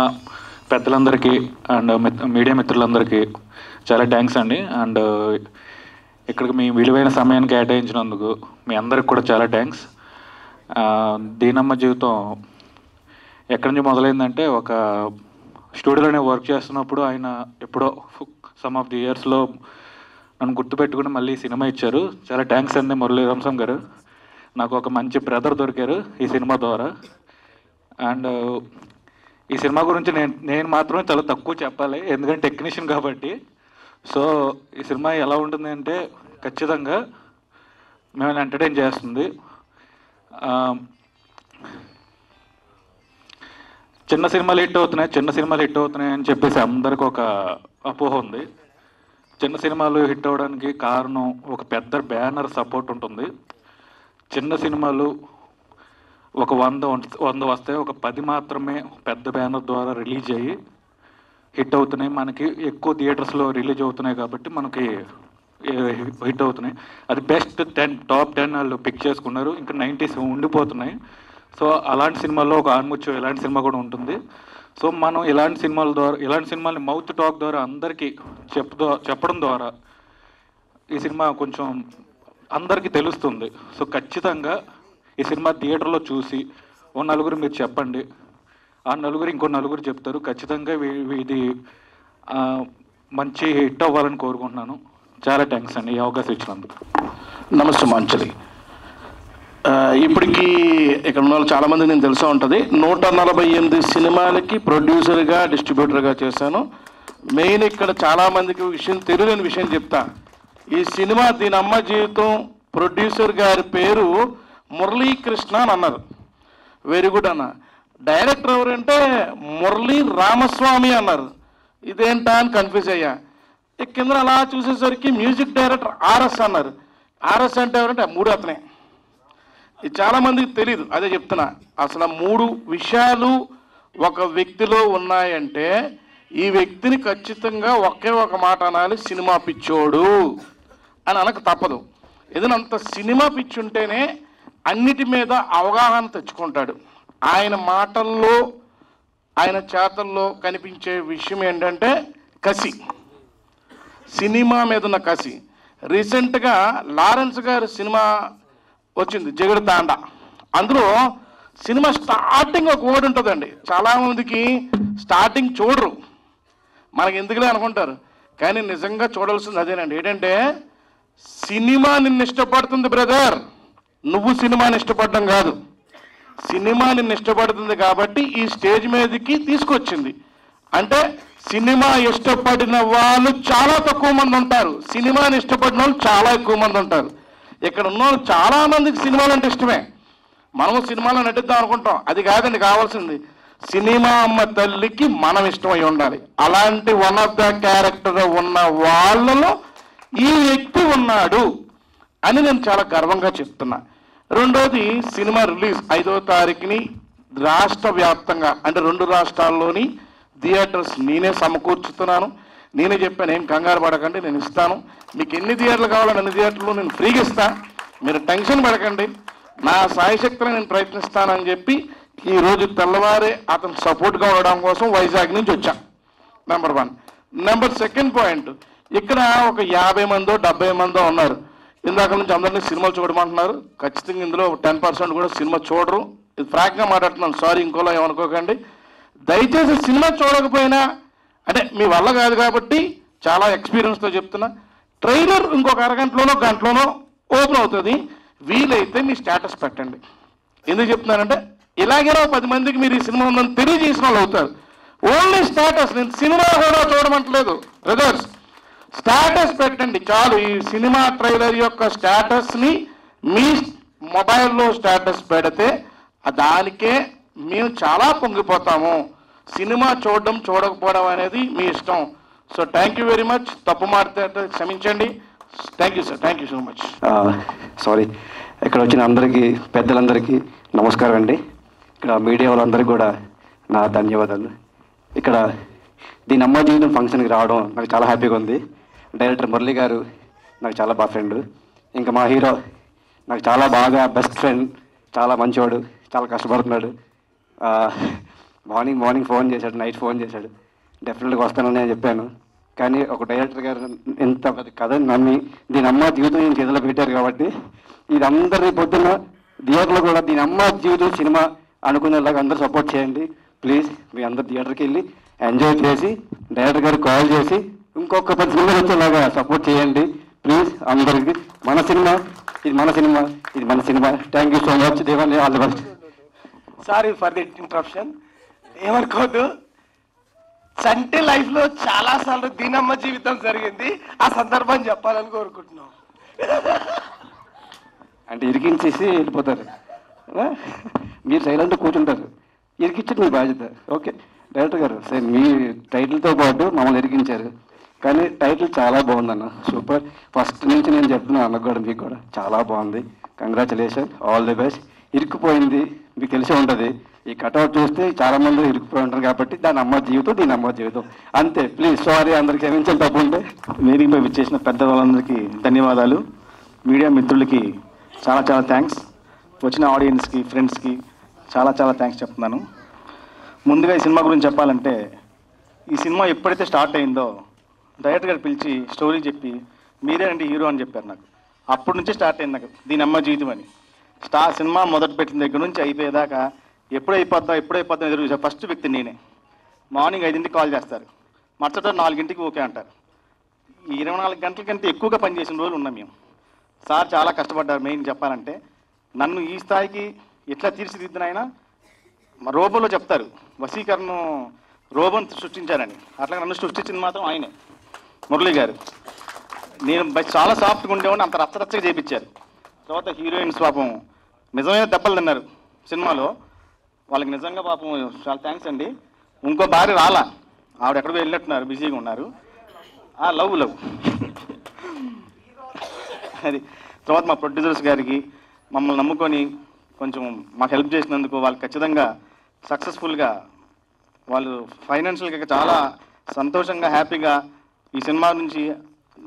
పెద్దలందరికీ అండ్ మీడియా మిత్రులందరికీ చాలా థ్యాంక్స్ అండి. అండ్ ఇక్కడికి మీ విలువైన సమయాన్ని కేటాయించినందుకు మీ అందరికి కూడా చాలా థ్యాంక్స్. దీనమ్మ జీవితం ఎక్కడి నుంచి మొదలైందంటే, ఒక స్టూడియోలోనే వర్క్ చేస్తున్నప్పుడు ఆయన ఎప్పుడో సమ్ ఆఫ్ ది ఇయర్స్లో నన్ను గుర్తుపెట్టుకుని మళ్ళీ సినిమా ఇచ్చారు. చాలా థ్యాంక్స్ అండి మురళీ రామస్వామి గారు. నాకు ఒక మంచి బ్రదర్ దొరికారు ఈ సినిమా ద్వారా. అండ్ ఈ సినిమా గురించి నేను మాత్రమే చాలా తక్కువ చెప్పాలి, ఎందుకంటే టెక్నీషియన్ కాబట్టి. సో ఈ సినిమా ఎలా ఉంటుంది అంటే, ఖచ్చితంగా మిమ్మల్ని ఎంటర్టైన్ చేస్తుంది. చిన్న సినిమాలు హిట్ అవుతున్నాయి అని చెప్పేసి అందరికి ఒక అపోహ ఉంది. చిన్న సినిమాలు హిట్ అవ్వడానికి కారణం ఒక పెద్ద బ్యానర్ సపోర్ట్ ఉంటుంది. చిన్న సినిమాలు ఒక 100 వస్తాయి, ఒక 10 మాత్రమే పెద్ద బ్యానర్ ద్వారా రిలీజ్ అయ్యి హిట్ అవుతున్నాయి. మనకి ఎక్కువ థియేటర్స్లో రిలీజ్ అవుతున్నాయి కాబట్టి మనకి హిట్ అవుతున్నాయి. అది బెస్ట్ 10 టాప్ 10 వాళ్ళు పిక్ చేసుకున్నారు. ఇంకా 90s ఉండిపోతున్నాయి. సో అలాంటి సినిమాల్లో ఒక ఆన్ముత్యం ఇలాంటి సినిమా కూడా ఉంటుంది. సో మనం ఇలాంటి సినిమాల్ని మౌత్ టాక్ ద్వారా అందరికీ చెప్పడం ద్వారా ఈ సినిమా కొంచెం అందరికీ తెలుస్తుంది. సో ఖచ్చితంగా ఈ సినిమా థియేటర్లో చూసి ఓ నలుగురు మీరు చెప్పండి, ఆ నలుగురు ఇంకో నలుగురు చెప్తారు. ఖచ్చితంగా ఇది మంచి హిట్ అవ్వాలని కోరుకుంటున్నాను. చాలా థ్యాంక్స్ అండి ఈ అవకాశం ఇచ్చినందుకు.
నమస్తే మాంచలి. ఇప్పటికీ ఇక్కడ ఉన్న వాళ్ళు చాలామంది నేను తెలిసే ఉంటుంది. 148 సినిమాలకి ప్రొడ్యూసర్గా డిస్ట్రిబ్యూటర్గా చేశాను. మెయిన్ ఇక్కడ చాలామందికి తెలియని విషయం చెప్తా. ఈ సినిమా దీనమ్మ జీవితం ప్రొడ్యూసర్ గారి పేరు మురళీకృష్ణ అని అన్నారు. వెరీ గుడ్ అన్న. డైరెక్టర్ ఎవరంటే మురళీ రామస్వామి అన్నారు. ఇదేంటా అని కన్ఫ్యూజ్ అయ్యా. కింద అలా చూసేసరికి మ్యూజిక్ డైరెక్టర్ ఆర్ఎస్ అన్నారు. ఆర్ఎస్ అంటే ఎవరంటే 3 అతనే. ఇది చాలామందికి తెలీదు, అదే చెప్తున్నా. అసలు 3 విషయాలు ఒక వ్యక్తిలో ఉన్నాయంటే ఈ వ్యక్తిని ఖచ్చితంగా ఒకే ఒక మాట అనాలి, సినిమా పిచ్చోడు అని అనక తప్పదు. ఏదైనా అంత సినిమా పిచ్చి ఉంటేనే అన్నిటి మీద అవగాహన తెచ్చుకుంటాడు. ఆయన మాటల్లో ఆయన చేతల్లో కనిపించే విషయం ఏంటంటే కసి, సినిమా మీద ఉన్న కసి. రీసెంట్గా లారెన్స్ గారి సినిమా వచ్చింది జగడతాండ. అందులో సినిమా స్టార్టింగ్ ఒక వర్డ్ ఉంటుందండి. చాలామందికి స్టార్టింగ్ చూడరు, మనకి ఎందుకులే అనుకుంటారు, కానీ నిజంగా చూడాల్సింది అదేనండి. ఏంటంటే సినిమా నిన్ను ఇష్టపడుతుంది బ్రదర్, నువ్వు సినిమాని ఇష్టపడడం కాదు. సినిమా నిన్ను ఇష్టపడుతుంది కాబట్టి ఈ స్టేజ్ మీదకి తీసుకొచ్చింది. అంటే సినిమా ఇష్టపడిన వాళ్ళు చాలా తక్కువ మంది ఉంటారు, సినిమాని ఇష్టపడిన వాళ్ళు చాలా ఎక్కువ మంది ఉంటారు. ఇక్కడ ఉన్న వాళ్ళు చాలా మందికి సినిమాలు అంటే ఇష్టమే. మనము సినిమాలో నటిద్దాం అనుకుంటాం, అది కాదండి కావాల్సింది. సినిమా అమ్మ తల్లికి మనం ఇష్టమై ఉండాలి. అలాంటి వన్ ఆఫ్ ద క్యారెక్టర్ ఉన్న వాళ్ళలో ఈ వ్యక్తి ఉన్నాడు అని నేను చాలా గర్వంగా చెప్తున్నా. రెండోది, సినిమా రిలీజ్ 5వ తారీఖుని రాష్ట్ర వ్యాప్తంగా అంటే 2 రాష్ట్రాల్లోని థియేటర్స్ నేనే సమకూర్చుతున్నాను. నేనే చెప్పాను, ఏం కంగారు పడకండి, నేను ఇస్తాను. మీకు ఎన్ని థియేటర్లు కావాలో అన్ని థియేటర్లు నేను ఫ్రీగా ఇస్తాను, మీరు టెన్షన్ పడకండి, నా సాయశక్తిని నేను ప్రయత్నిస్తానని చెప్పి ఈరోజు తెల్లవారే అతను సపోర్ట్గా ఉండడం కోసం వైజాగ్ నుంచి వచ్చాం. నెంబర్ 1. నెంబర్ 2 పాయింట్, ఇక్కడ ఒక 50 మందో 70 మందో ఉన్నారు. ఇందాక నుంచి అందరినీ సినిమాలు చూడమంటున్నారు. ఖచ్చితంగా ఇందులో 10% కూడా సినిమా చూడరు. ఇది ఫ్రాంక్గా మాట్లాడుతున్నాను, సారీ ఇంకోలా ఏమనుకోకండి. దయచేసి సినిమా చూడకపోయినా అంటే మీ వల్ల కాదు కాబట్టి చాలా ఎక్స్పీరియన్స్తో చెప్తున్నా, ట్రైలర్ ఇంకొక అరగంటలోనో గంటలోనో ఓపెన్ అవుతుంది. వీలైతే మీ స్టేటస్ పెట్టండి. ఎందుకు చెప్తున్నానంటే ఇలాగైనా 10 మందికి మీరు ఈ సినిమా ఉందని తెలియజేసిన వాళ్ళు అవుతారు. ఓన్లీ స్టేటస్, నేను సినిమా కూడా చూడమంటలేదు బ్రదర్స్, స్టేటస్ పెట్టండి చాలు. ఈ సినిమా ట్రైలర్ యొక్క స్టేటస్ని మీ మొబైల్లో స్టేటస్ పెడితే దానికే మేము చాలా పొంగిపోతాము. సినిమా చూడడం చూడకపోవడం అనేది మీ ఇష్టం. So thank you very much. తప్పు మాట్లాడితే క్షమించండి. Thank you sir, thank you so much.
Sorry. ఇక్కడ వచ్చిన అందరికీ, పెద్దలందరికీ నమస్కారం అండి. ఇక్కడ మీడియా వాళ్ళందరికీ కూడా నా ధన్యవాదాలు. ఇక్కడ దీని అమ్మ జీవితం ఫంక్షన్కి రావడం నాకు చాలా హ్యాపీగా ఉంది. డైరెక్టర్ మురళి గారు నాకు చాలా బాగా ఫ్రెండ్. ఇంకా మా హీరో నాకు చాలా బాగా బెస్ట్ ఫ్రెండ్, చాలా మంచివాడు, చాలా కష్టపడుతున్నాడు. మార్నింగ్ ఫోన్ చేశాడు, నైట్ ఫోన్ చేశాడు, డెఫినెట్గా వస్తానని నేను చెప్పాను. కానీ ఒక డైరెక్టర్ గారు ఎంత కథని నమ్మి దీని అమ్మ జీవితం నేను చేతిలో పెట్టారు కాబట్టి ఇది అందరినీ పొద్దున్న థియేటర్లో కూడా దీని అమ్మ జీవితం సినిమా అనుకునేలాగా అందరూ సపోర్ట్ చేయండి ప్లీజ్. మీ అందరు థియేటర్కి వెళ్ళి ఎంజాయ్ చేసి డైరెక్టర్ గారు కాల్ చేసి ఇంకొక 10 సినిమాలు వచ్చేలాగా సపోర్ట్ చేయండి ప్లీజ్. అందరికీ మన సినిమా, ఇది మన సినిమా, ఇది మన cinema. Thank you so much. దేవాన్ని all the best.
Sorry for the interruption, ఏమనుకోవద్దు. సంటే లైఫ్లో చాలాసార్లు దీనమ్మ జీవితం జరిగింది, ఆ సందర్భం చెప్పాలని కోరుకుంటున్నాం.
అంటే ఇరికించేసి వెళ్ళిపోతారు, మీరు సైలెంట్గా కూర్చుంటారు, ఇరికించడం మీ బాధ్యత. ఓకే డైరెక్టర్ గారు, సరే మీ టైటిల్తో పాటు మమ్మల్ని ఇరికించారు, కానీ టైటిల్ చాలా బాగుందన్న, సూపర్. ఫస్ట్ నుంచి నేను చెప్తున్నాను అన్నకు కూడా, మీకు కూడా చాలా బాగుంది. Congratulation, all the best. ఇరుక్కుపోయింది మీకు తెలిసే ఉంటుంది, ఈ కట్అవుట్ చూస్తే చాలా మంది ఇరుక్కుపోయి ఉంటారు కాబట్టి దాని అమ్మ జీవితం, దీని అమ్మ జీవితం అంతే. ప్లీజ్ సారీ, అందరికి క్షమించండి తప్పు ఉంటే.
వేదికపై విచ్చేసిన పెద్ద వాళ్ళందరికీ ధన్యవాదాలు. మీడియా మిత్రులకి చాలా చాలా థ్యాంక్స్. వచ్చిన ఆడియన్స్కి, ఫ్రెండ్స్కి చాలా చాలా థ్యాంక్స్ చెప్తున్నాను. ముందుగా ఈ సినిమా గురించి చెప్పాలంటే, ఈ సినిమా ఎప్పుడైతే స్టార్ట్ అయిందో డైరెక్టర్ గారు పిలిచి స్టోరీ చెప్పి మీరేనండి హీరో అని చెప్పారు నాకు. అప్పటి నుంచి స్టార్ట్ అయింది నాకు దీని అమ్మ జీవితం అని. సినిమా మొదటి పెట్టిన దగ్గర నుంచి అయిపోయేదాకా ఎప్పుడైపోద్దాం ఎదురు చూసారు. ఫస్ట్ వ్యక్తి నేనే. మార్నింగ్ 5ంటికి కాల్ చేస్తారు, మరుసట 4ంటికి ఓకే అంటారు. ఈ 24 గంటల కంటే ఎక్కువగా పనిచేసిన రోజులు ఉన్నాం మేము. సార్ చాలా కష్టపడ్డారు. మెయిన్ చెప్పాలంటే నన్ను ఈ స్థాయికి ఎట్లా తీర్చిదిద్దినైనా రోబోలో చెప్తారు వశీకరణం రోబోని సృష్టించారని, అట్లా నన్ను సృష్టించింది మాత్రం ఆయనే, మురళి గారు. నేను చాలా సాఫ్ట్గా ఉండేవాడిని, అంత రచ్చరచ్చగా చేయించారు. తర్వాత హీరోయిన్స్ పాపం నిజమైన దెబ్బలు తిన్నారు సినిమాలో. వాళ్ళకి నిజంగా పాపం చాలా థ్యాంక్స్ అండి. ఇంకో భార్య రాలా, ఆవిడ ఎక్కడికో వెళ్ళినట్టున్నారు, బిజీగా ఉన్నారు. లవ్ అది. తర్వాత మా ప్రొడ్యూసర్స్ గారికి మమ్మల్ని నమ్ముకొని కొంచెం మాకు హెల్ప్ చేసినందుకు వాళ్ళకి ఖచ్చితంగా సక్సెస్ఫుల్గా వాళ్ళు ఫైనాన్షియల్గా చాలా సంతోషంగా హ్యాపీగా ఈ సినిమా నుంచి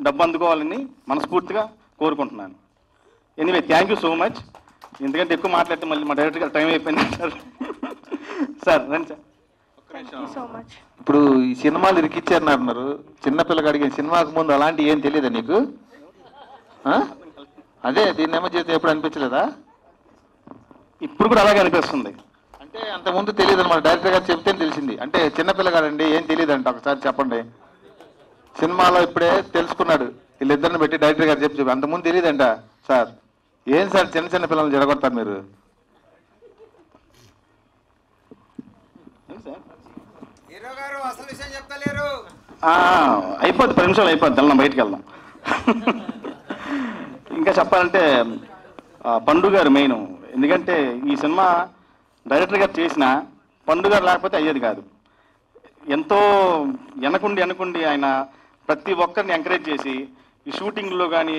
డబ్బు అందుకోవాలని మనస్ఫూర్తిగా కోరుకుంటున్నాను. Anyway thank you so much. ఎందుకంటే ఎక్కువ మాట్లాడితే మళ్ళీ మా డైరెక్టర్ గారు టైం అయిపోయింది సార్. రండి సార్.
ఇప్పుడు ఈ సినిమాలు ఇరికిచ్చారని అంటున్నారు, చిన్నపిల్లగాడికి సినిమాకు ముందు అలాంటి ఏం తెలియదా నీకు? అదే దీన్ని ఏమో చేస్తే ఎప్పుడు అనిపించలేదా?
ఇప్పుడు కూడా అలాగే అనిపిస్తుంది.
అంటే అంతకుముందు తెలియదు అనమాట, డైరెక్టర్ గారు చెప్తేనే తెలిసింది. అంటే చిన్నపిల్లగాడండి ఏం తెలియదంట, ఒకసారి చెప్పండి. సినిమాలో ఇప్పుడే తెలుసుకున్నాడు, వీళ్ళిద్దరిని పెట్టి డైరెక్టర్ గారు చెప్పి అంతకుముందు తెలియదంట. సార్ ఏం సార్ చిన్న చిన్న పిల్లల్ని జరగొడతారు మీరు?
హీరో గారు అసలు విషయం చెప్తలేరు.
అయిపోద్ది, 10 నిమిషాలు అయిపోద్ది, వెళ్దాం బయటికి వెళ్దాం. ఇంకా చెప్పాలంటే పండు గారు మెయిన్. ఎందుకంటే ఈ సినిమా డైరెక్టర్ గారు చేసిన పండు గారు లేకపోతే అయ్యేది కాదు. ఎంతో వెనకుండి ఆయన ప్రతి ఒక్కరిని ఎంకరేజ్ చేసి ఈ షూటింగ్లో కానీ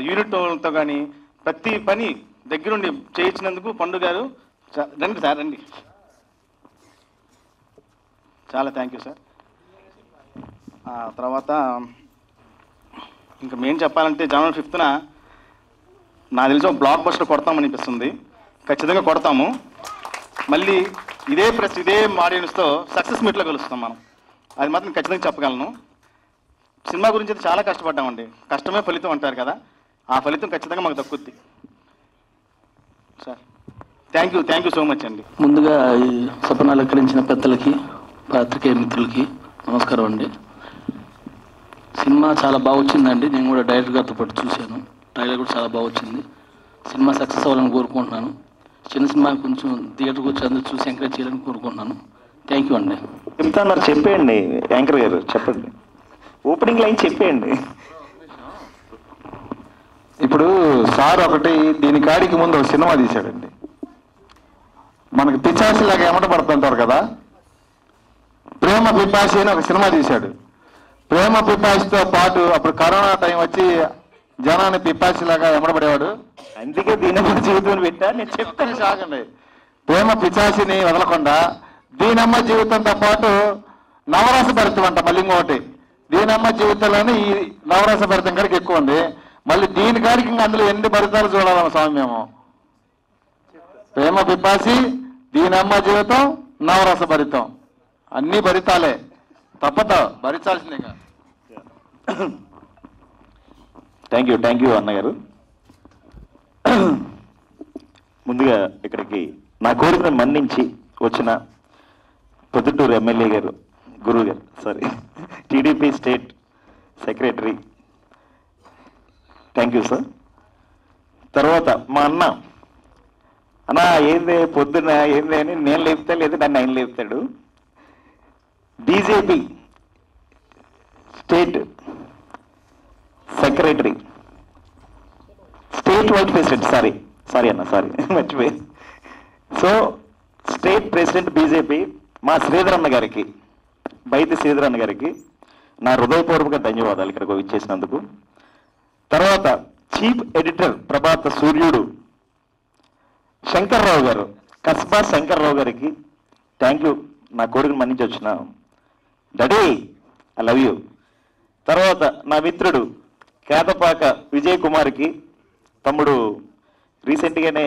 యూనిట్తో కానీ ప్రతి పని దగ్గరుండి చేయించినందుకు పండు గారు రండి సార్, రండి. చాలా థ్యాంక్ యూ సార్. తర్వాత ఇంకా మేము చెప్పాలంటే జనవరి 5న నాకు తెలిసి ఒక బ్లాక్ బస్టర్ కొడతామనిపిస్తుంది. ఖచ్చితంగా కొడతాము. మళ్ళీ ఇదే ఆడియన్స్తో సక్సెస్ మీట్లో కలుస్తాం మనం. అది మాత్రం ఖచ్చితంగా చెప్పగలను. సినిమా గురించి అయితే చాలా కష్టపడ్డామండి. కష్టమే ఫలితం అంటారు కదా, ఆ ఫలితం ఖచ్చితంగా మాకు దక్కుద్ది sir. Thank you so much అండి.
ముందుగా ఈ సభను అలంకరించిన పెద్దలకి, పాత్రికేయ మిత్రులకి నమస్కారం అండి. సినిమా చాలా బాగా వచ్చిందండి. నేను కూడా డైరెక్టర్ గారితో పాటు చూశాను. ట్రైలర్ కూడా చాలా బాగా వచ్చింది. సినిమా సక్సెస్ అవ్వాలని కోరుకుంటున్నాను. చిన్న సినిమా కొంచెం థియేటర్కి వచ్చి అందరూ చూసి ఎంకరేజ్ చేయాలని కోరుకుంటున్నాను. థ్యాంక్ యూ అండి.
చెప్తాన్నారు, చెప్పేయండి యాంకర్ గారు, చెప్పండి. ఓపెనింగ్ లైన్ చెప్పేయండి.
ఇప్పుడు సార్ ఒకటి దీని కాడికి ముందు ఒక సినిమా తీశాడండి. మనకి పిచాసిలాగా ఎమట పడుతుంటారు కదా, ప్రేమ పిపాసి అని ఒక సినిమా తీశాడు. ప్రేమ పిపాసితో పాటు అప్పుడు కరోనా టైం వచ్చి జనాన్ని పిపాసిలాగా ఎమడబడేవాడు.
అందుకే దీనమ్మ జీవితం పెట్టా నేను చెప్తాను.
సాగండి. ప్రేమ పిచాసిని వదలకుండా దీనమ్మ జీవితంతో పాటు నవరస భరితం అంట. మళ్ళీ ఇంకోటి దీనమ్మ జీవితంలోనే ఈ నవరస భరితం కాడికి ఎక్కువ ఉంది. మళ్ళీ దీని కాడికి ఇంకా అందులో ఎన్ని భరితాలు చూడాలన్న స్వామి మేము. ప్రేమ పిపాసి, దీనమ్మ జీవితం, నవరస భరితం, అన్ని భరితాలే, తప్పదు, భరించాల్సిందేగా.
థ్యాంక్ యూ అన్నగారు. ముందుగా ఇక్కడికి నా కోరికను మన్నించి వచ్చిన పొద్దుటూరు ఎమ్మెల్యే గారు, గురువు గారు, TDP state secretary, thank you sir. తర్వాత మా అన్న ఏంది పొద్దున ఏంది అని నేను లేపుతా, లేదు నన్ను ఆయన లేపుతాడు. BJP state secretary, state vice president, sorry అన్న మర్చిపోయి. సో స్టేట్ ప్రెసిడెంట్ బీజేపీ మా శ్రీధర్ అన్న గారికి, బైతి శ్రీధర్ అన్న గారికి నా హృదయపూర్వక ధన్యవాదాలు ఇక్కడికి ఇచ్చేసినందుకు. తర్వాత చీఫ్ ఎడిటర్ ప్రభాత సూర్యుడు శంకర్రావు గారు, కస్బా శంకర్రావు గారికి థ్యాంక్ యూ. నా కోరికను మన్నించి వచ్చిన డాడీ, ఐ లవ్ యూ. తర్వాత నా మిత్రుడు కేతపాక విజయ్ కుమార్కి, తమ్ముడు రీసెంట్గానే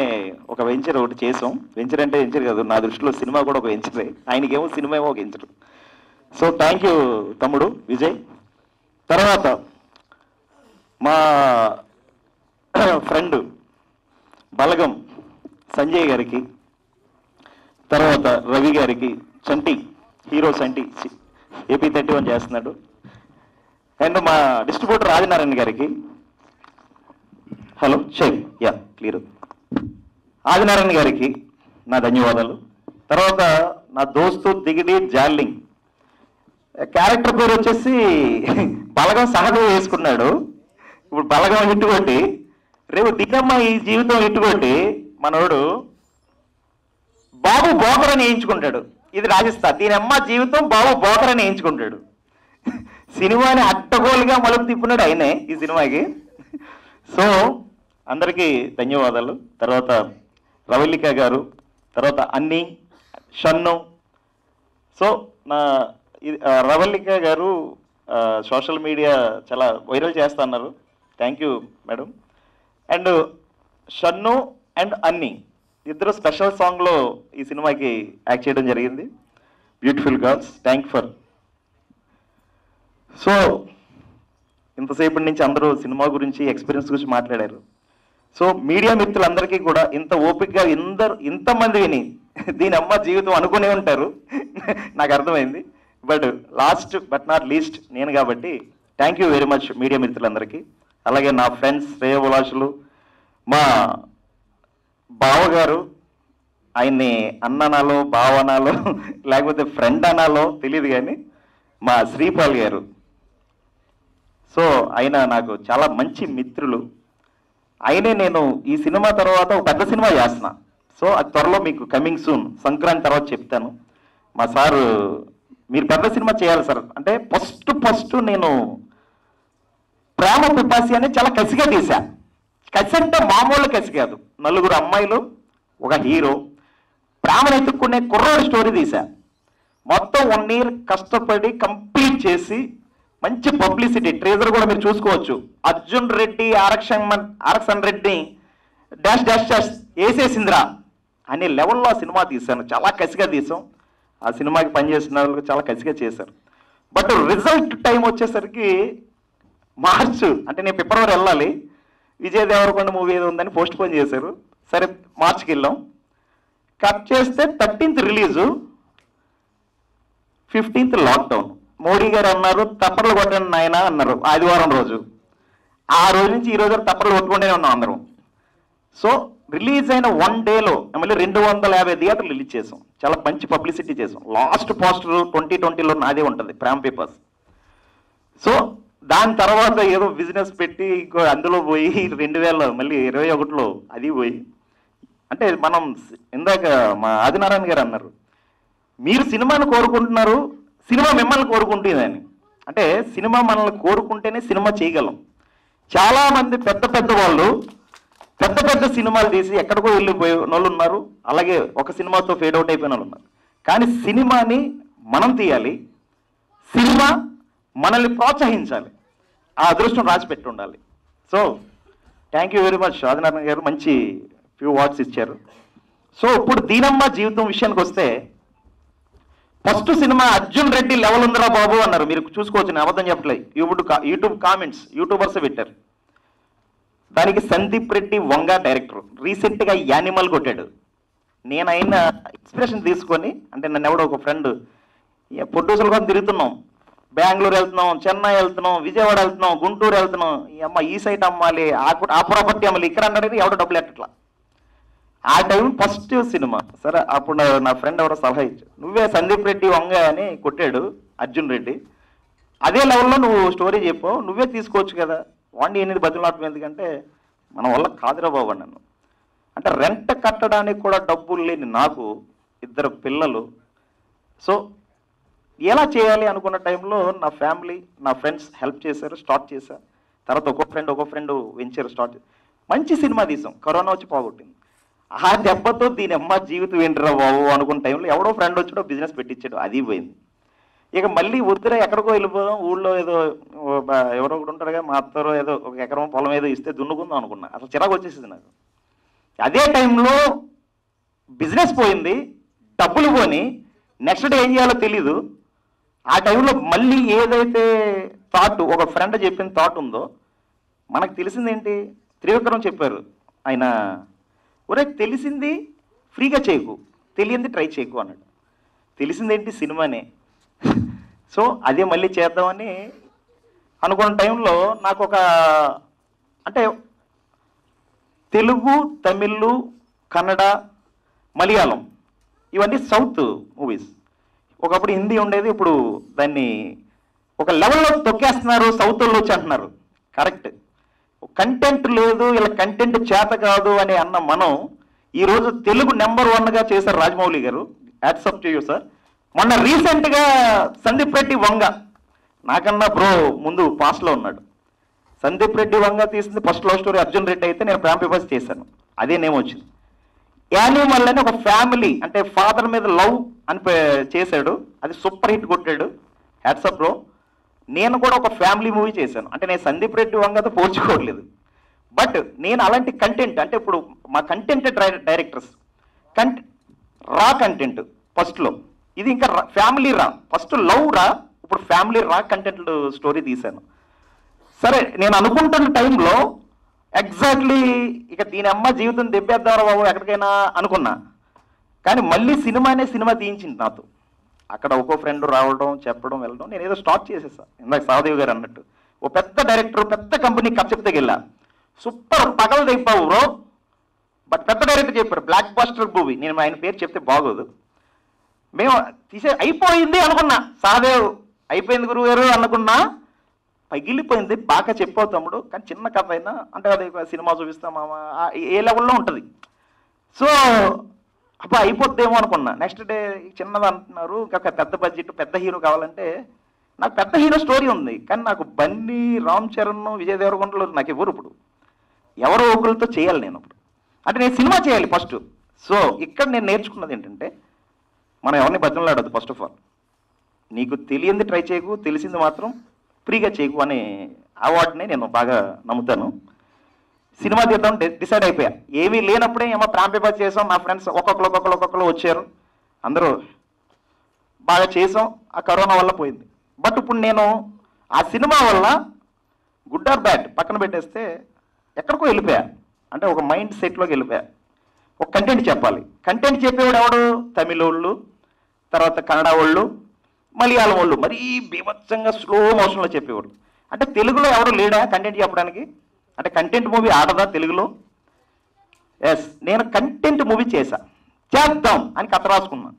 ఒక వెంచర్ ఒకటి చేసాం. వెంచర్ అంటే వెంచర్ కాదు, నా దృష్టిలో సినిమా కూడా ఒక వెంచరే, ఆయనకేమో సినిమా ఏమో ఒక వెంచర్. సో థ్యాంక్ యూ తమ్ముడు విజయ్. తర్వాత మా ఫ్రెండ్ బలగం సంజయ్ గారికి, తర్వాత రవి గారికి, చంటి హీరో చంటి ఏపీ 31 చేస్తున్నాడు, అండ్ మా డిస్ట్రిబ్యూటర్ ఆదినారాయణ గారికి, హలో క్లియర్, ఆదినారాయణ గారికి నా ధన్యవాదాలు. తర్వాత నా దోస్తు దిగిడి జార్లింగ్, క్యారెక్టర్ పేరు వచ్చేసి బలగం సహజం వేసుకున్నాడు. ఇప్పుడు బలగం హిట్టుకోండి, రేపు దిగమ్మ ఈ జీవితం హిట్టుకోండి, మనోడు బాబు బోకర్ అని వేయించుకుంటాడు. ఇది రాజస్థాన్, దీనమ్మ జీవితం బాబు బోకర్ అని వేయించుకుంటాడు. సినిమాని అట్టగోలుగా మలుపు తిప్పున్నాడు ఆయనే ఈ సినిమాకి. సో అందరికీ ధన్యవాదాలు. తర్వాత రవళిక గారు, తర్వాత అన్ని షన్ను. సో నా రవళిక గారు సోషల్ మీడియా చాలా వైరల్ చేస్తా అన్నారు, thank you madam. And Shannu and అన్ని ఇద్దరు స్పెషల్ సాంగ్లో ఈ సినిమాకి యాక్ట్ చేయడం జరిగింది. Beautiful girls, thank for. So ఇంతసేపటి నుంచి అందరూ సినిమా గురించి, ఎక్స్పీరియన్స్ గురించి మాట్లాడారు. సో మీడియా మిత్రులందరికీ కూడా ఇంత ఓపికగా ఇంతమంది విని దీని అమ్మ జీవితం అనుకునే ఉంటారు, నాకు అర్థమైంది. But last but not least నేను కాబట్టి thank you very much media మిత్రులందరికీ. అలాగే నా ఫ్రెండ్స్, శ్రేయోభిలాషులు, మా బావగారు, ఆయన్ని అన్ననాలో, బావనాలో, లేకపోతే ఫ్రెండ్ అనాలో తెలియదు కానీ మా శ్రీపాల్ గారు. సో ఆయన నాకు చాలా మంచి మిత్రులు. ఆయనే నేను ఈ సినిమా తర్వాత ఒక పెద్ద సినిమా చేస్తున్నా. సో అది త్వరలో మీకు కమింగ్ సూన్, సంక్రాంతి తర్వాత చెప్తాను. మా సారు మీరు పెద్ద సినిమా చేయాలి సార్ అంటే ఫస్ట్ నేను ప్రేమ పిపాసి అని చాలా కసిగా తీసా. కసి అంటే మామూలు కసి కాదు. 4 అమ్మాయిలు, ఒక హీరో, ప్రేమను ఎత్తుక్కునే కుర్రోడి స్టోరీ తీసా. మొత్తం 1 year కష్టపడి కంప్లీట్ చేసి మంచి పబ్లిసిటీ, ట్రేజర్ కూడా మీరు చూసుకోవచ్చు. అర్జున్ రెడ్డి ఆరక్షన్ రెడ్డి డాష్ డాష్ డాష్ వేసేసిందిరా అనే లెవెల్లో ఆ సినిమా తీశాను. చాలా కసిగా తీసాం. ఆ సినిమాకి పనిచేసిన వాళ్ళు చాలా కసిగా చేశారు. బట్ రిజల్ట్ టైం వచ్చేసరికి మార్చ్ అంటే నేను ఫిబ్రవరి వెళ్ళాలి. విజయ్ దేవరకొండ మూవీ ఏదో ఉందని పోస్ట్ పోన్ చేశారు. సరే మార్చికి వెళ్ళాం. కట్ చేస్తే 13th release, 15th lockdown. Modi గారు అన్నారు తప్పర్లు కొట్టండి నాయన అన్నారు ఆదివారం రోజు. ఆ రోజు నుంచి ఈ రోజు తప్పర్లు కొట్టుకుంటూనే ఉన్నాం అందరం. సో రిలీజ్ అయిన 1 dayలో మళ్ళీ 250 థియేటర్లు రిలీజ్ చేసాం. చాలా మంచి పబ్లిసిటీ చేసాం. లాస్ట్ పోస్టర్ 2020లో నాదే ఉంటుంది, ప్రేమ పేపర్స్. సో దాని తర్వాత ఏదో బిజినెస్ పెట్టి ఇంకో అందులో పోయి 2021లో అది పోయి అంటే మనం ఇందాక మా ఆదినారాయణ గారు అన్నారు మీరు సినిమాను కోరుకుంటున్నారు, సినిమా మిమ్మల్ని కోరుకుంటుందని. అంటే సినిమా మనల్ని కోరుకుంటేనే సినిమా చేయగలం. చాలామంది పెద్ద వాళ్ళు పెద్ద సినిమాలు తీసి ఎక్కడికో వెళ్ళిపోయే వాళ్ళు ఉన్నారు. అలాగే ఒక సినిమాతో ఫేడ్ అవుట్ అయిపోయిన వాళ్ళు ఉన్నారు. కానీ సినిమాని మనం తీయాలి, సినిమా మనల్ని ప్రోత్సహించాలి. ఆ అదృష్టం రాసి పెట్టి ఉండాలి. So thank you very much Adinarayana గారు, మంచి ఫ్యూ వర్డ్స్ ఇచ్చారు. సో ఇప్పుడు దీనమ్మ జీవితం విషయానికి వస్తే first cinema Arjun Reddy level ఉందిరా బాబు అన్నారు. మీరు చూసుకోవచ్చు, నేను అబద్ధం చెప్పట్లేదు. యూట్యూబ్ కామెంట్స్ యూట్యూబర్స్ పెట్టారు. దానికి సందీప్ రెడ్డి వంగ డైరెక్టర్ రీసెంట్గా యానిమల్ కొట్టాడు. నేను అయిన ఇన్స్పిరేషన్ తీసుకొని అంటే నన్ను ఎవడో ఒక ఫ్రెండ్ ప్రొడ్యూసర్లు కూడా తిరుగుతున్నాం, బెంగళూరు వెళ్తున్నాం, చెన్నై వెళ్తున్నాం, విజయవాడ వెళ్తున్నాం, గుంటూరు వెళ్తున్నాం, అమ్మ ఈ సైట్ అమ్మాలి, ఆ ప్రాపర్టీ అమ్మాలి, ఇక్కడ అన్నాడు ఎవడో డబ్బులు ఎట్టట్లా. ఆ టైం ఫస్ట్ సినిమా. సరే అప్పుడు నా ఫ్రెండ్ ఎవరో సలహా ఇచ్చాడు, నువ్వే సందీప్ రెడ్డి వంగ అని కొట్టాడు అర్జున్ రెడ్డి, అదే లెవెల్లో నువ్వు స్టోరీ చెప్పు, నువ్వే తీసుకోవచ్చు కదా, వాడిని ఎనిమిది బతులాటం ఎందుకంటే మన వల్ల కాదురా బాబు నన్ను. అంటే రెంట్ కట్టడానికి కూడా డబ్బులు లేని నాకు 2 పిల్లలు. సో ఎలా చేయాలి అనుకున్న టైంలో నా ఫ్యామిలీ నా ఫ్రెండ్స్ హెల్ప్ చేశారు, స్టార్ట్ చేశారు. తర్వాత ఒక్కో ఫ్రెండ్ వెంచర్ స్టార్ట్ చేశారు. మంచి సినిమా తీసాం, కరోనా వచ్చి పోగొట్టింది. ఆ దెబ్బతో దీని అమ్మ జీవితం ఏంటిరా బాబు అనుకున్న టైంలో ఎవడో ఫ్రెండ్ వచ్చాడో బిజినెస్ పెట్టించాడు, అది పోయింది. ఇక మళ్ళీ వద్దురా ఎక్కడికో వెళ్ళిపోదాం, ఊళ్ళో ఏదో ఎవరో ఒకటి ఉంటాడుగా మా అత్తరో ఏదో 1 ఎకరం పొలం ఏదో ఇస్తే దున్నుకుందాం అనుకున్నా. అసలు చిరాకు వచ్చేసింది నాకు. అదే టైంలో బిజినెస్ పోయింది, డబ్బులు పోని, నెక్స్ట్ డే ఏం చేయాలో తెలీదు. ఆ టైంలో మళ్ళీ ఏదైతే థాట్ ఒక ఫ్రెండ్ చెప్పిన థాట్ ఉందో మనకు తెలిసిందేంటి, త్రివిక్రమ్ చెప్పారు ఆయన, ఒరే తెలిసింది ఫ్రీగా చేయకు, తెలియంది ట్రై చేయకు అన్నాడు. తెలిసిందేంటి సినిమానే. సో అదే మళ్ళీ చేద్దామని అనుకున్న టైంలో నాకు ఒక అంటే తెలుగు, తమిళ్, కన్నడ, మలయాళం ఇవన్నీ సౌత్ మూవీస్. ఒకప్పుడు హిందీ ఉండేది, ఇప్పుడు దాన్ని ఒక లెవెల్లో తొక్కేస్తున్నారు, సౌత్ వాళ్ళు వచ్చి అంటున్నారు. కరెక్ట్, కంటెంట్ లేదు, ఇలా కంటెంట్ చేత కాదు అని అన్న మనం ఈరోజు తెలుగు నెంబర్ 1గా చేశారు రాజమౌళి గారు. యాడ్సప్ టు యూ సార్. మొన్న రీసెంట్గా సందీప్ రెడ్డి వంగ నాకన్నా బ్రో ముందు పాస్ట్లో ఉన్నాడు. సందీప్ రెడ్డి వంగ తీసింది first love story Arjun Reddy అయితే నేను ప్రేమ పేపర్స్ చేశాను, అదే నేమ్ వచ్చింది. యానిమల్ అని ఒక ఫ్యామిలీ అంటే ఫాదర్ మీద లవ్ అని చేశాడు, అది సూపర్ హిట్ కొట్టాడు. Hats off bro. నేను కూడా ఒక ఫ్యామిలీ మూవీ చేశాను, అంటే నేను సందీప్ రెడ్డి వంగతో పోల్చుకోవట్లేదు. బట్ నేను అలాంటి కంటెంట్ అంటే ఇప్పుడు మా కంటెంట్ డైరెక్టర్స్ రా కంటెంట్ ఫస్ట్లో, ఇది ఇంకా ఫ్యామిలీ రా, ఫస్ట్ లవ్ రా, ఇప్పుడు ఫ్యామిలీ రా కంటెంట్ స్టోరీ తీశాను. సరే నేను అనుకుంటున్న టైంలో ఎగ్జాక్ట్లీ ఇక దీని అమ్మ జీవితం దెబ్బేద్దాం బాబు ఎక్కడికైనా అనుకున్నా. కానీ మళ్ళీ సినిమా తీయించింది నాతో. అక్కడ ఒక్కో ఫ్రెండ్ రావడం, చెప్పడం, వెళ్ళడం, నేను ఏదో స్టార్ట్ చేసేసాను. ఇందాక సహదేవ్ గారు అన్నట్టు ఓ పెద్ద డైరెక్టర్ పెద్ద కంపెనీ కప్చెప్తే వెళ్ళా, సూపర్ పగలు తెప్పావు బ్రో. బట్ పెద్ద డైరెక్టర్ చెప్పారు బ్లాక్ బస్టర్ మూవీ, నేను ఆయన పేరు చెప్తే బాగోదు. మేము అయిపోయింది అనుకున్నా. సహదేవ్ అయిపోయింది గురువుగారు అనుకున్నా, పగిలిపోయింది. బాగా చెప్పావు తమ్ముడు, కానీ చిన్న కథ అయినా అంటే అది సినిమా చూపిస్తామా ఏ లెవెల్లో ఉంటుంది. సో అబ్బా అయిపోద్దేమో అనుకున్నా. నెక్స్ట్ డే చిన్నది అంటున్నారు, ఇంకా పెద్ద బడ్జెట్ పెద్ద హీరో కావాలంటే నాకు పెద్ద హీరో స్టోరీ ఉంది, కానీ నాకు బన్నీ, రామ్ చరణ్, విజయ్ దేవరకొండలు నాకు ఎవరు ఇప్పుడు ఎవరో ఒకరితో చేయాలి నేను ఇప్పుడు. అంటే నేను సినిమా చేయాలి ఫస్ట్. సో ఇక్కడ నేను నేర్చుకున్నది ఏంటంటే మనం ఎవరిని బతిమలాడద్దు. ఫస్ట్ ఆఫ్ ఆల్ నీకు తెలియంది ట్రై చేయకు, తెలిసింది మాత్రం ఫ్రీగా చేయకు అనే అవార్డుని నేను బాగా నమ్ముతాను. సినిమా తీద్దాం డిసైడ్ అయిపోయా. ఏమీ లేనప్పుడే ఏమో ప్లాన్ పేపర్ చేసాం. నా ఫ్రెండ్స్ ఒక్కొక్కరు వచ్చారు, అందరూ బాగా చేసాం. ఆ కరోనా వల్ల పోయింది. బట్ ఇప్పుడు నేను ఆ సినిమా వల్ల గుడ్ ఆర్ బ్యాడ్ పక్కన పెట్టేస్తే ఎక్కడికో వెళ్ళిపోయా. అంటే ఒక మైండ్ సెట్లోకి వెళ్ళిపోయా. ఒక కంటెంట్ చెప్పాలి. కంటెంట్ చెప్పేవాడు ఎవడు? తమిళ వాళ్ళు, తర్వాత కన్నడ వాళ్ళు, మలయాళం వాళ్ళు, మరీ బీభత్సంగా స్లో మోషన్లో చెప్పేవాడు. అంటే తెలుగులో ఎవడు లేడా కంటెంట్ చెప్పడానికి? అంటే కంటెంట్ మూవీ ఆడదా తెలుగులో? ఎస్, నేను కంటెంట్ మూవీ చేద్దాం అని కథ రాసుకున్నా.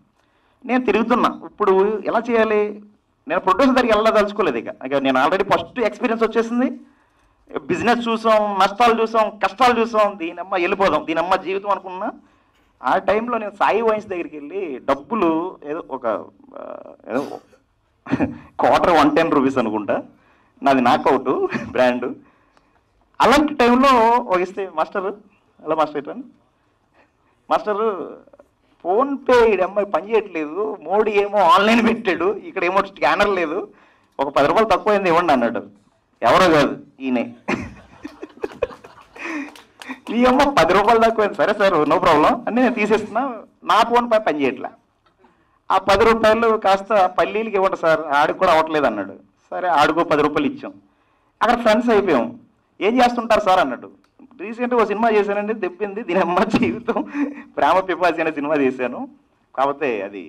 నేను తిరుగుతున్నా. ఇప్పుడు ఎలా చేయాలి? నేను ప్రొడ్యూసర్ దగ్గరికి వెళ్ళదలుచుకోలేదు. ఇక నేను ఆల్రెడీ ఫస్ట్ ఎక్స్పీరియన్స్ వచ్చేసింది. బిజినెస్ చూసాం, నష్టాలు చూసాం, కష్టాలు చూసాం. దీనమ్మ వెళ్ళిపోదాం, దీనమ్మ జీవితం అనుకున్నా. ఆ టైంలో నేను సాయి వైన్స్ దగ్గరికి వెళ్ళి డబ్బులు ఏదో క్వార్టర్ 110 రూపీస్ అనుకుంటా, నాది నాకౌట్ బ్రాండ్. అలాంటి టైంలో ఇస్తే మాస్టరు, హలో మాస్టర్ ఇట్లా మాస్టరు ఫోన్పే అమ్మాయి పని చేయట్లేదు, మోడీ ఏమో ఆన్లైన్ పెట్టాడు, ఇక్కడ ఏమో స్కానర్ లేదు, ఒక 10 రూపాయలు తక్కువైంది ఇవ్వండి అన్నాడు. ఎవరో కాదు, ఈయనే. నీ అమ్మ 10 రూపాయలు తక్కువైంది, సరే సార్ నో ప్రాబ్లం అని నేను తీసేస్తున్నా. నా ఫోన్ పని చేయట్లా. ఆ 10 రూపాయలు కాస్త పల్లీలకి ఇవ్వండి సార్, ఆడికి కూడా అవ్వట్లేదు అన్నాడు. సరే ఆడికో 10 రూపాయలు ఇచ్చాం. అక్కడ ఫ్రెండ్స్ అయిపోయాం. ఏం చేస్తుంటారు సార్ అన్నాడు. రీసెంట్గా ఒక సినిమా చేశానండి, తెప్పింది దీనమ్మ జీవితం, ప్రేమ పిపాసి అనే సినిమా చేశాను. కాకపోతే అది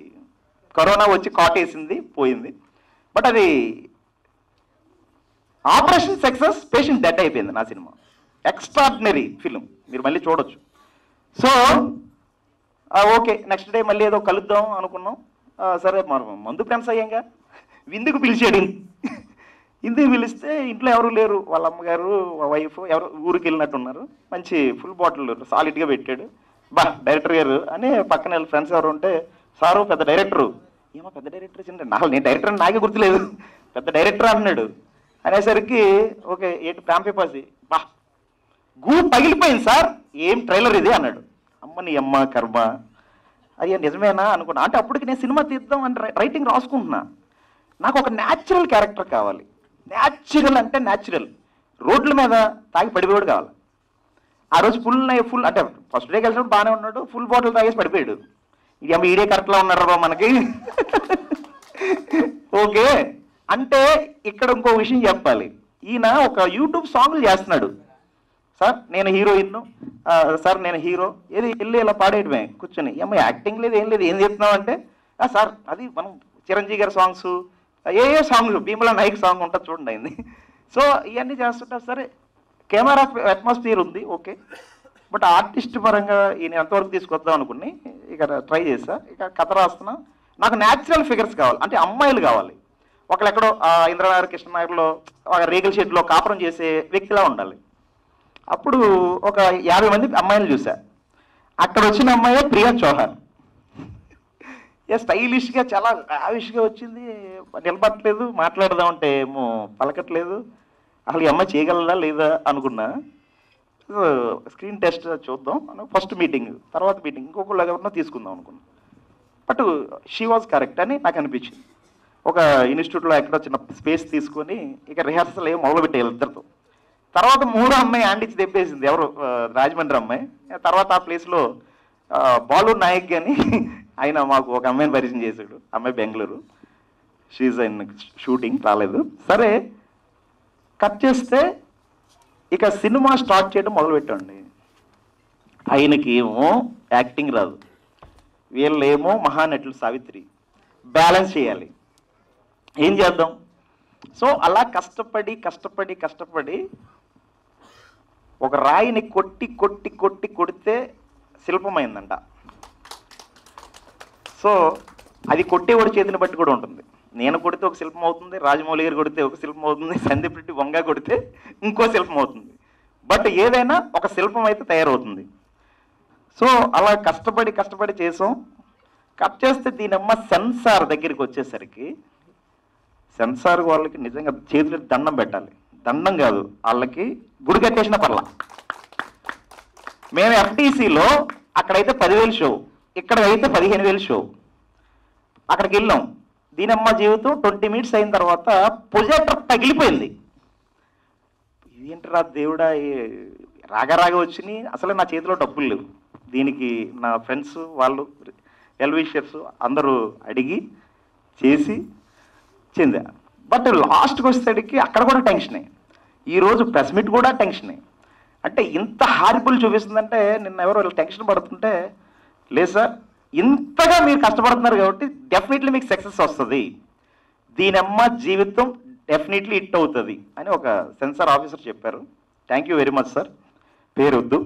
కరోనా వచ్చి కాటేసింది, పోయింది. బట్ అది ఆపరేషన్ సక్సెస్, పేషెంట్ డెడ్ అయిపోయింది నా సినిమా. ఎక్స్ట్రాడినరీ ఫిలిం, మీరు మళ్ళీ చూడొచ్చు. సో ఓకే, నెక్స్ట్ డే మళ్ళీ ఏదో కలుద్దాం అనుకున్నాం. సరే మనం మందు ఫ్రెండ్స్ అయ్యాంగా, విందుకు పిలిచాడు. ఇందుకు పిలిస్తే ఇంట్లో ఎవరు లేరు, వాళ్ళ అమ్మగారు వైఫ్ ఎవరు ఊరికి వెళ్ళినట్టున్నారు. మంచి ఫుల్ బాటిల్ సాలిడ్గా పెట్టాడు. బా డైరెక్టర్ గారు అని పక్కన ఫ్రెండ్స్ ఎవరు ఉంటే, సారు పెద్ద డైరెక్టరు. ఏమో పెద్ద డైరెక్టర్ చిన్న నేను డైరెక్టర్ అని నాకే గుర్తులేదు, పెద్ద డైరెక్టర్ అన్నాడు. అనేసరికి ఓకే ఏంటి ప్రేమ పిపాసి, బా గూ పగిలిపోయింది సార్, ఏం ట్రైలర్ ఇది అన్నాడు. అమ్మ నీ అమ్మ కర్మ, అయ్యా నిజమేనా అనుకున్నా. అంటే అప్పటికి నేను సినిమా తీద్దాం అని రైటింగ్ రాసుకుంటున్నా. నాకు ఒక న్యాచురల్ క్యారెక్టర్ కావాలి. న్యాచురల్ అంటే న్యాచురల్, రోడ్ల మీద తాగి పడిపోయాడు కావాలి. ఆ రోజు ఫుల్ అంటే ఫస్ట్ డే కలిసినప్పుడు బాగానే ఉన్నాడు, ఫుల్ బాటిల్ తాగేసి పడిపోయాడు. ఇది అమ్మ ఈడే కరెక్ట్లా ఉన్నాడు మనకి. ఓకే అంటే ఇక్కడ ఇంకో విషయం చెప్పాలి. ఈయన ఒక యూట్యూబ్ సాంగ్లు చేస్తున్నాడు. సార్ నేను హీరోయిన్, సార్ నేను హీరో, ఏది వెళ్ళి ఇలా పాడేయడమే కూర్చొని. అమ్మ యాక్టింగ్ లేదు ఏం లేదు, ఏం చెప్తున్నావు అంటే సార్ అది మనం చిరంజీవి గారి సాంగ్స్, ఏ సాంగ్లు, భీమలా నాయక్ సాంగ్ ఉంటుంది చూడండి అయింది. సో ఇవన్నీ చేస్తుంటారు. సరే కెమెరా అట్మాస్ఫియర్ ఉంది ఓకే, బట్ ఆర్టిస్ట్ పరంగా ఈయన ఎంతవరకు తీసుకొద్దాం అనుకుని ఇక ట్రై చేసా. ఇక కథ రాస్తున్నా. నాకు న్యాచురల్ ఫిగర్స్ కావాలి, అంటే అమ్మాయిలు కావాలి. ఒకళ్ళు ఎక్కడో ఇంద్రనగర్ కృష్ణనగర్లో ఒక రేగుల షెడ్లో కాపురం చేసే వ్యక్తిలా ఉండాలి. అప్పుడు ఒక 50 మంది అమ్మాయిలు చూసా. అక్కడ వచ్చిన అమ్మాయి ప్రియా చౌహాన్. స్టైలిష్గా చాలా లావిష్గా వచ్చింది, నిలబట్టలేదు, మాట్లాడదామంటే ఏమో పలకట్లేదు. అసలు ఈ అమ్మాయి చేయగలదా లేదా అనుకున్నా. స్క్రీన్ టెస్ట్ చూద్దాం ఫస్ట్ మీటింగ్, తర్వాత మీటింగ్ ఇంకొకళ్ళు ఎవరినో తీసుకుందాం అనుకున్నా. బట్ షీ వాజ్ కరెక్ట్ అని నాకు అనిపించింది. ఒక ఇన్స్టిట్యూట్లో ఎక్కడో చిన్న స్పేస్ తీసుకొని ఇక రిహార్సల్ ఏం మొదలుపెట్టేయాలి ఇద్దరితో. తర్వాత 3వ అమ్మాయి ఆండిచ్చి తెప్పేసింది, ఎవరు రాజమండ్రి అమ్మాయి. తర్వాత ఆ ప్లేస్లో బాలు నాయక్ అని ఆయన మాకు ఒక అమ్మాయిని పరిచయం చేశాడు. అమ్మాయి బెంగళూరు, షీజ్ ఇన్ షూటింగ్, రాలేదు. సరే కట్ చేస్తే ఇక సినిమా స్టార్ట్ చేయడం మొదలుపెట్టండి. ఆయనకి ఏమో యాక్టింగ్ రాదు, వీళ్ళేమో మహానటులు సావిత్రి, బ్యాలెన్స్ చేయాలి. ఏం చేద్దాం? సో అలా కష్టపడి కష్టపడి కష్టపడి ఒక రాయిని కొట్టి కొట్టి కొట్టి కొడితే శిల్పమైందంట. సో అది కొట్టేవాడి చేతిని బట్టి కూడా ఉంటుంది. నేను కొడితే ఒక శిల్పం అవుతుంది, రాజమౌళి గారు కొడితే ఒక శిల్పం అవుతుంది, సందీప్ రెడ్డి వంగ కొడితే ఇంకో శిల్పం అవుతుంది. బట్ ఏదైనా ఒక శిల్పం అయితే తయారవుతుంది. సో అలా కష్టపడి చేసాం. కట్ చేస్తే దీనమ్మ సెన్సార్ దగ్గరికి వచ్చేసరికి సెన్సార్ వాళ్ళకి నిజంగా చేతులు దండం పెట్టాలి. దండం కాదు, వాళ్ళకి గుడి కట్టేసిన పర్లా. మేము ఎఫ్టీసీలో అక్కడైతే 10,000 షో, ఇక్కడ అయితే 15,000 షో. అక్కడికి వెళ్ళాం. దీనమ్మ జీవితం 20 మినిట్స్ అయిన తర్వాత ప్రొజెక్టర్ పగిలిపోయింది. ఇదేంటరా దేవుడా, రాగా వచ్చినాయి. అసలు నా చేతిలో డబ్బులు లేవు. దీనికి నా ఫ్రెండ్స్ వాళ్ళు ఎల్విషియర్స్ అందరూ అడిగి చేసి చెందా. బట్ లాస్ట్కి వచ్చేసరికి అక్కడ కూడా టెన్షనే. ఈరోజు ప్రెస్ మీట్ కూడా టెన్షనే. అంటే ఇంత హారిబుల్ చూపిస్తుందంటే నిన్న ఎవరో టెన్షన్ పడుతుంటే, లేదు సార్ ఇంతగా మీరు కష్టపడుతున్నారు కాబట్టి డెఫినెట్లీ మీకు సక్సెస్ వస్తుంది, దీనమ్మ జీవితం డెఫినెట్లీ హిట్ అవుతుంది అని ఒక సెన్సార్ ఆఫీసర్ చెప్పారు. Thank you very much sir. పేరు వద్దు,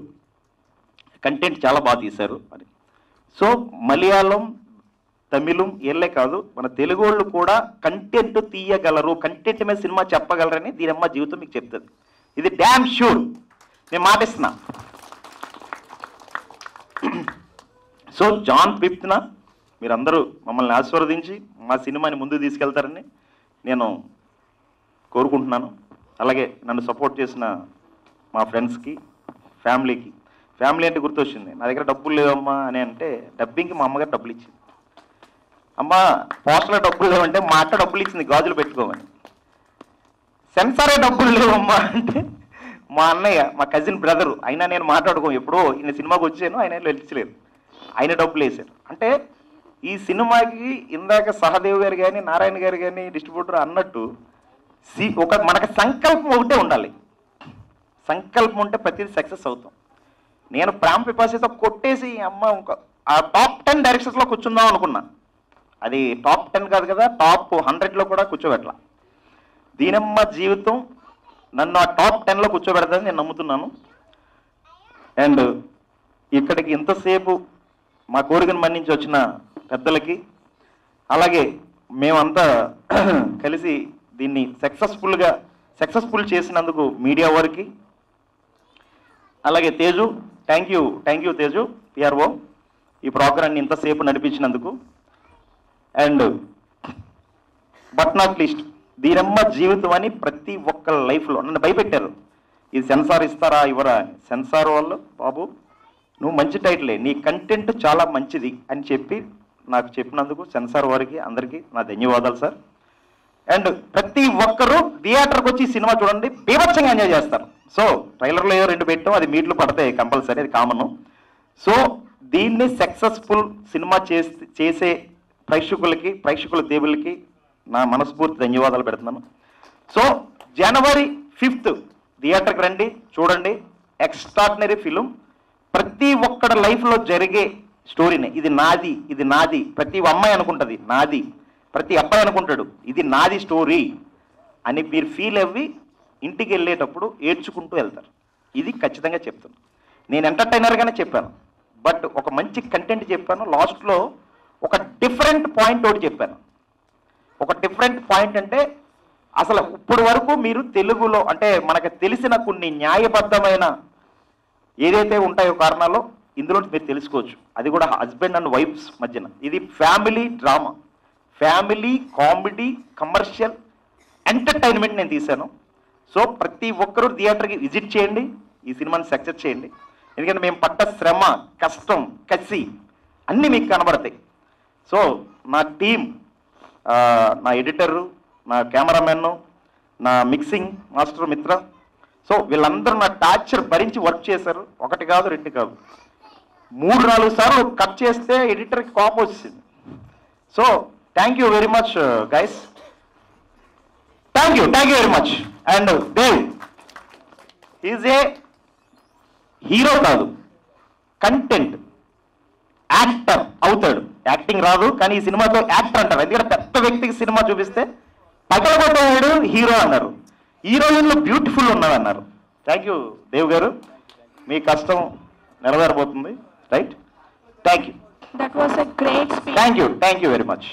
కంటెంట్ చాలా బాగా తీశారు అని. సో మలయాళం, తమిళం ఏళ్ళే కాదు, మన తెలుగు వాళ్ళు కూడా కంటెంట్ తీయగలరు, కంటెంట్ మీద సినిమా చెప్పగలరని దీనమ్మ జీవితం మీకు చెప్తుంది. ఇది డ్యామ్ షూర్, నేను మాటిస్తున్నా. సో జాన్ 5th మీరందరూ మమ్మల్ని ఆశీర్వదించి మా సినిమాని ముందుకు తీసుకెళ్తారని నేను కోరుకుంటున్నాను. అలాగే నన్ను సపోర్ట్ చేసిన మా ఫ్రెండ్స్కి, ఫ్యామిలీకి. ఫ్యామిలీ అంటే గుర్తొచ్చింది, నా దగ్గర డబ్బులు లేవమ్మా అని అంటే డబ్బింగ్కి మా అమ్మగారు డబ్బులు ఇచ్చింది. అమ్మ పోస్టర్లో డబ్బులు లేవంటే మా అక్క డబ్బులు ఇచ్చింది గాజులు పెట్టుకోమని. సెన్సారే డబ్బులు లేవమ్మా అంటే మా అన్నయ్య, మా కజిన్ బ్రదరు, అయినా నేను మాట్లాడుకో ఎప్పుడో ఈయన సినిమాకి వచ్చాను, ఆయన వెళ్ళలేదు, ఆయన డబ్బులు వేశారు. అంటే ఈ సినిమాకి ఇందాక సహదేవ్ గారు కానీ నారాయణ గారు కానీ డిస్ట్రిబ్యూటర్ అన్నట్టు మనకు సంకల్పం ఒకటే ఉండాలి. సంకల్పం ఉంటే ప్రతిదీ సక్సెస్ అవుతాం. నేను ప్రేమ పిపాసితో కొట్టేసి అమ్మ ఇంకా ఆ టాప్ 10 డైరెక్షన్స్లో కూర్చుందాం అనుకున్నా. అది టాప్ 10 కాదు కదా, టాప్ 100లో కూడా కూర్చోబెట్టాల. దీనమ్మ జీవితం నన్ను ఆ టాప్ 10లో కూర్చోబెడతానని నేను నమ్ముతున్నాను. అండ్ ఇక్కడికి ఇంతసేపు మా కోరికను మన్నించి వచ్చిన పెద్దలకి, అలాగే మేమంతా కలిసి దీన్ని సక్సెస్ఫుల్ చేసినందుకు మీడియా వారికి, అలాగే Teju, thank you Teju PRO, ఈ ప్రోగ్రాన్ని ఇంతసేపు నడిపించినందుకు. అండ్ బట్ నాట్ లీస్ట్ దీనమ్మ జీవితం అని ప్రతి ఒక్క లైఫ్లో నన్ను భయపెట్టారు, ఇది సెన్సార్ ఇస్తారా ఇవ్వరా అని. సెన్సార్ వాళ్ళు బాబు నువ్వు మంచి టైటిలే, నీ కంటెంట్ చాలా మంచిది అని చెప్పి నాకు చెప్పినందుకు సెన్సార్ వారికి అందరికీ నా ధన్యవాదాలు సార్. అండ్ ప్రతి ఒక్కరూ థియేటర్కి వచ్చి సినిమా చూడండి, బీభత్సంగా ఎంజాయ్ చేస్తారు. సో ట్రైలర్లో 2 పెట్టాం, అది మీట్లు పడతాయి కంపల్సరీ, అది కామను. సో దీన్ని సక్సెస్ఫుల్ సినిమా చేసే ప్రేక్షకుల దేవుళ్ళకి నా మనస్ఫూర్తి ధన్యవాదాలు పెడుతున్నాను. సో January 5th థియేటర్కి రండి, చూడండి. ఎక్స్ట్రాడినరీ ఫిలిం, ప్రతి ఒక్కడి లైఫ్లో జరిగే స్టోరీనే. ఇది నాది ప్రతి అమ్మాయి అనుకుంటుంది నాది, ప్రతి అబ్బాయి అనుకుంటాడు ఇది నాది స్టోరీ అని మీరు ఫీల్ అవ్వి ఇంటికి వెళ్ళేటప్పుడు ఏడ్చుకుంటూ వెళ్తారు. ఇది ఖచ్చితంగా చెప్తాను. నేను ఎంటర్టైనర్గానే చెప్పాను, బట్ ఒక మంచి కంటెంట్ చెప్పాను. లాస్ట్లో ఒక డిఫరెంట్ పాయింట్ ఒకటి చెప్పాను. ఒక డిఫరెంట్ పాయింట్ అంటే అసలు ఇప్పుడు వరకు మీరు తెలుగులో అంటే మనకు తెలిసిన కొన్ని న్యాయబద్ధమైన ఏదైతే ఉంటాయో కారణాలు ఇందులో మీరు తెలుసుకోవచ్చు. అది కూడా హస్బెండ్ అండ్ వైఫ్స్ మధ్యన. ఇది family drama, family comedy, commercial entertainment నేను తీశాను. సో ప్రతి ఒక్కరూ థియేటర్కి విజిట్ చేయండి, ఈ సినిమాని సక్సెస్ చేయండి. ఎందుకంటే మేము పడ్డ శ్రమ, కష్టం, కసి అన్నీ మీకు కనబడతాయి. సో నా టీం, నా ఎడిటరు, నా కెమెరామెన్, నా మిక్సింగ్ మాస్టర్ మిత్ర, సో వీళ్ళందరూ నా టార్చర్ భరించి వర్క్ చేశారు. 1 కాదు 2 కాదు 3-4 సార్లు కట్ చేస్తే ఎడిటర్కి కోపం వచ్చింది. So thank you very much guys, thank you very much. And Dev is a hero కాదు, కంటెంట్ యాక్టర్ అవుతాడు. యాక్టింగ్ రాదు కానీ ఈ సినిమాతో యాక్టర్ అంటారు. ఎందుకంటే పెద్ద వ్యక్తికి సినిమా చూపిస్తే పగలగొట్టేవాడు హీరో అన్నారు, హీరోయిన్లో బ్యూటిఫుల్ ఉన్నదన్నారు. థ్యాంక్ యూ దేవ్ గారు, మీ కష్టం నెరవేరబోతుంది. Right, thank you.
That was a great speech.
Thank you very much.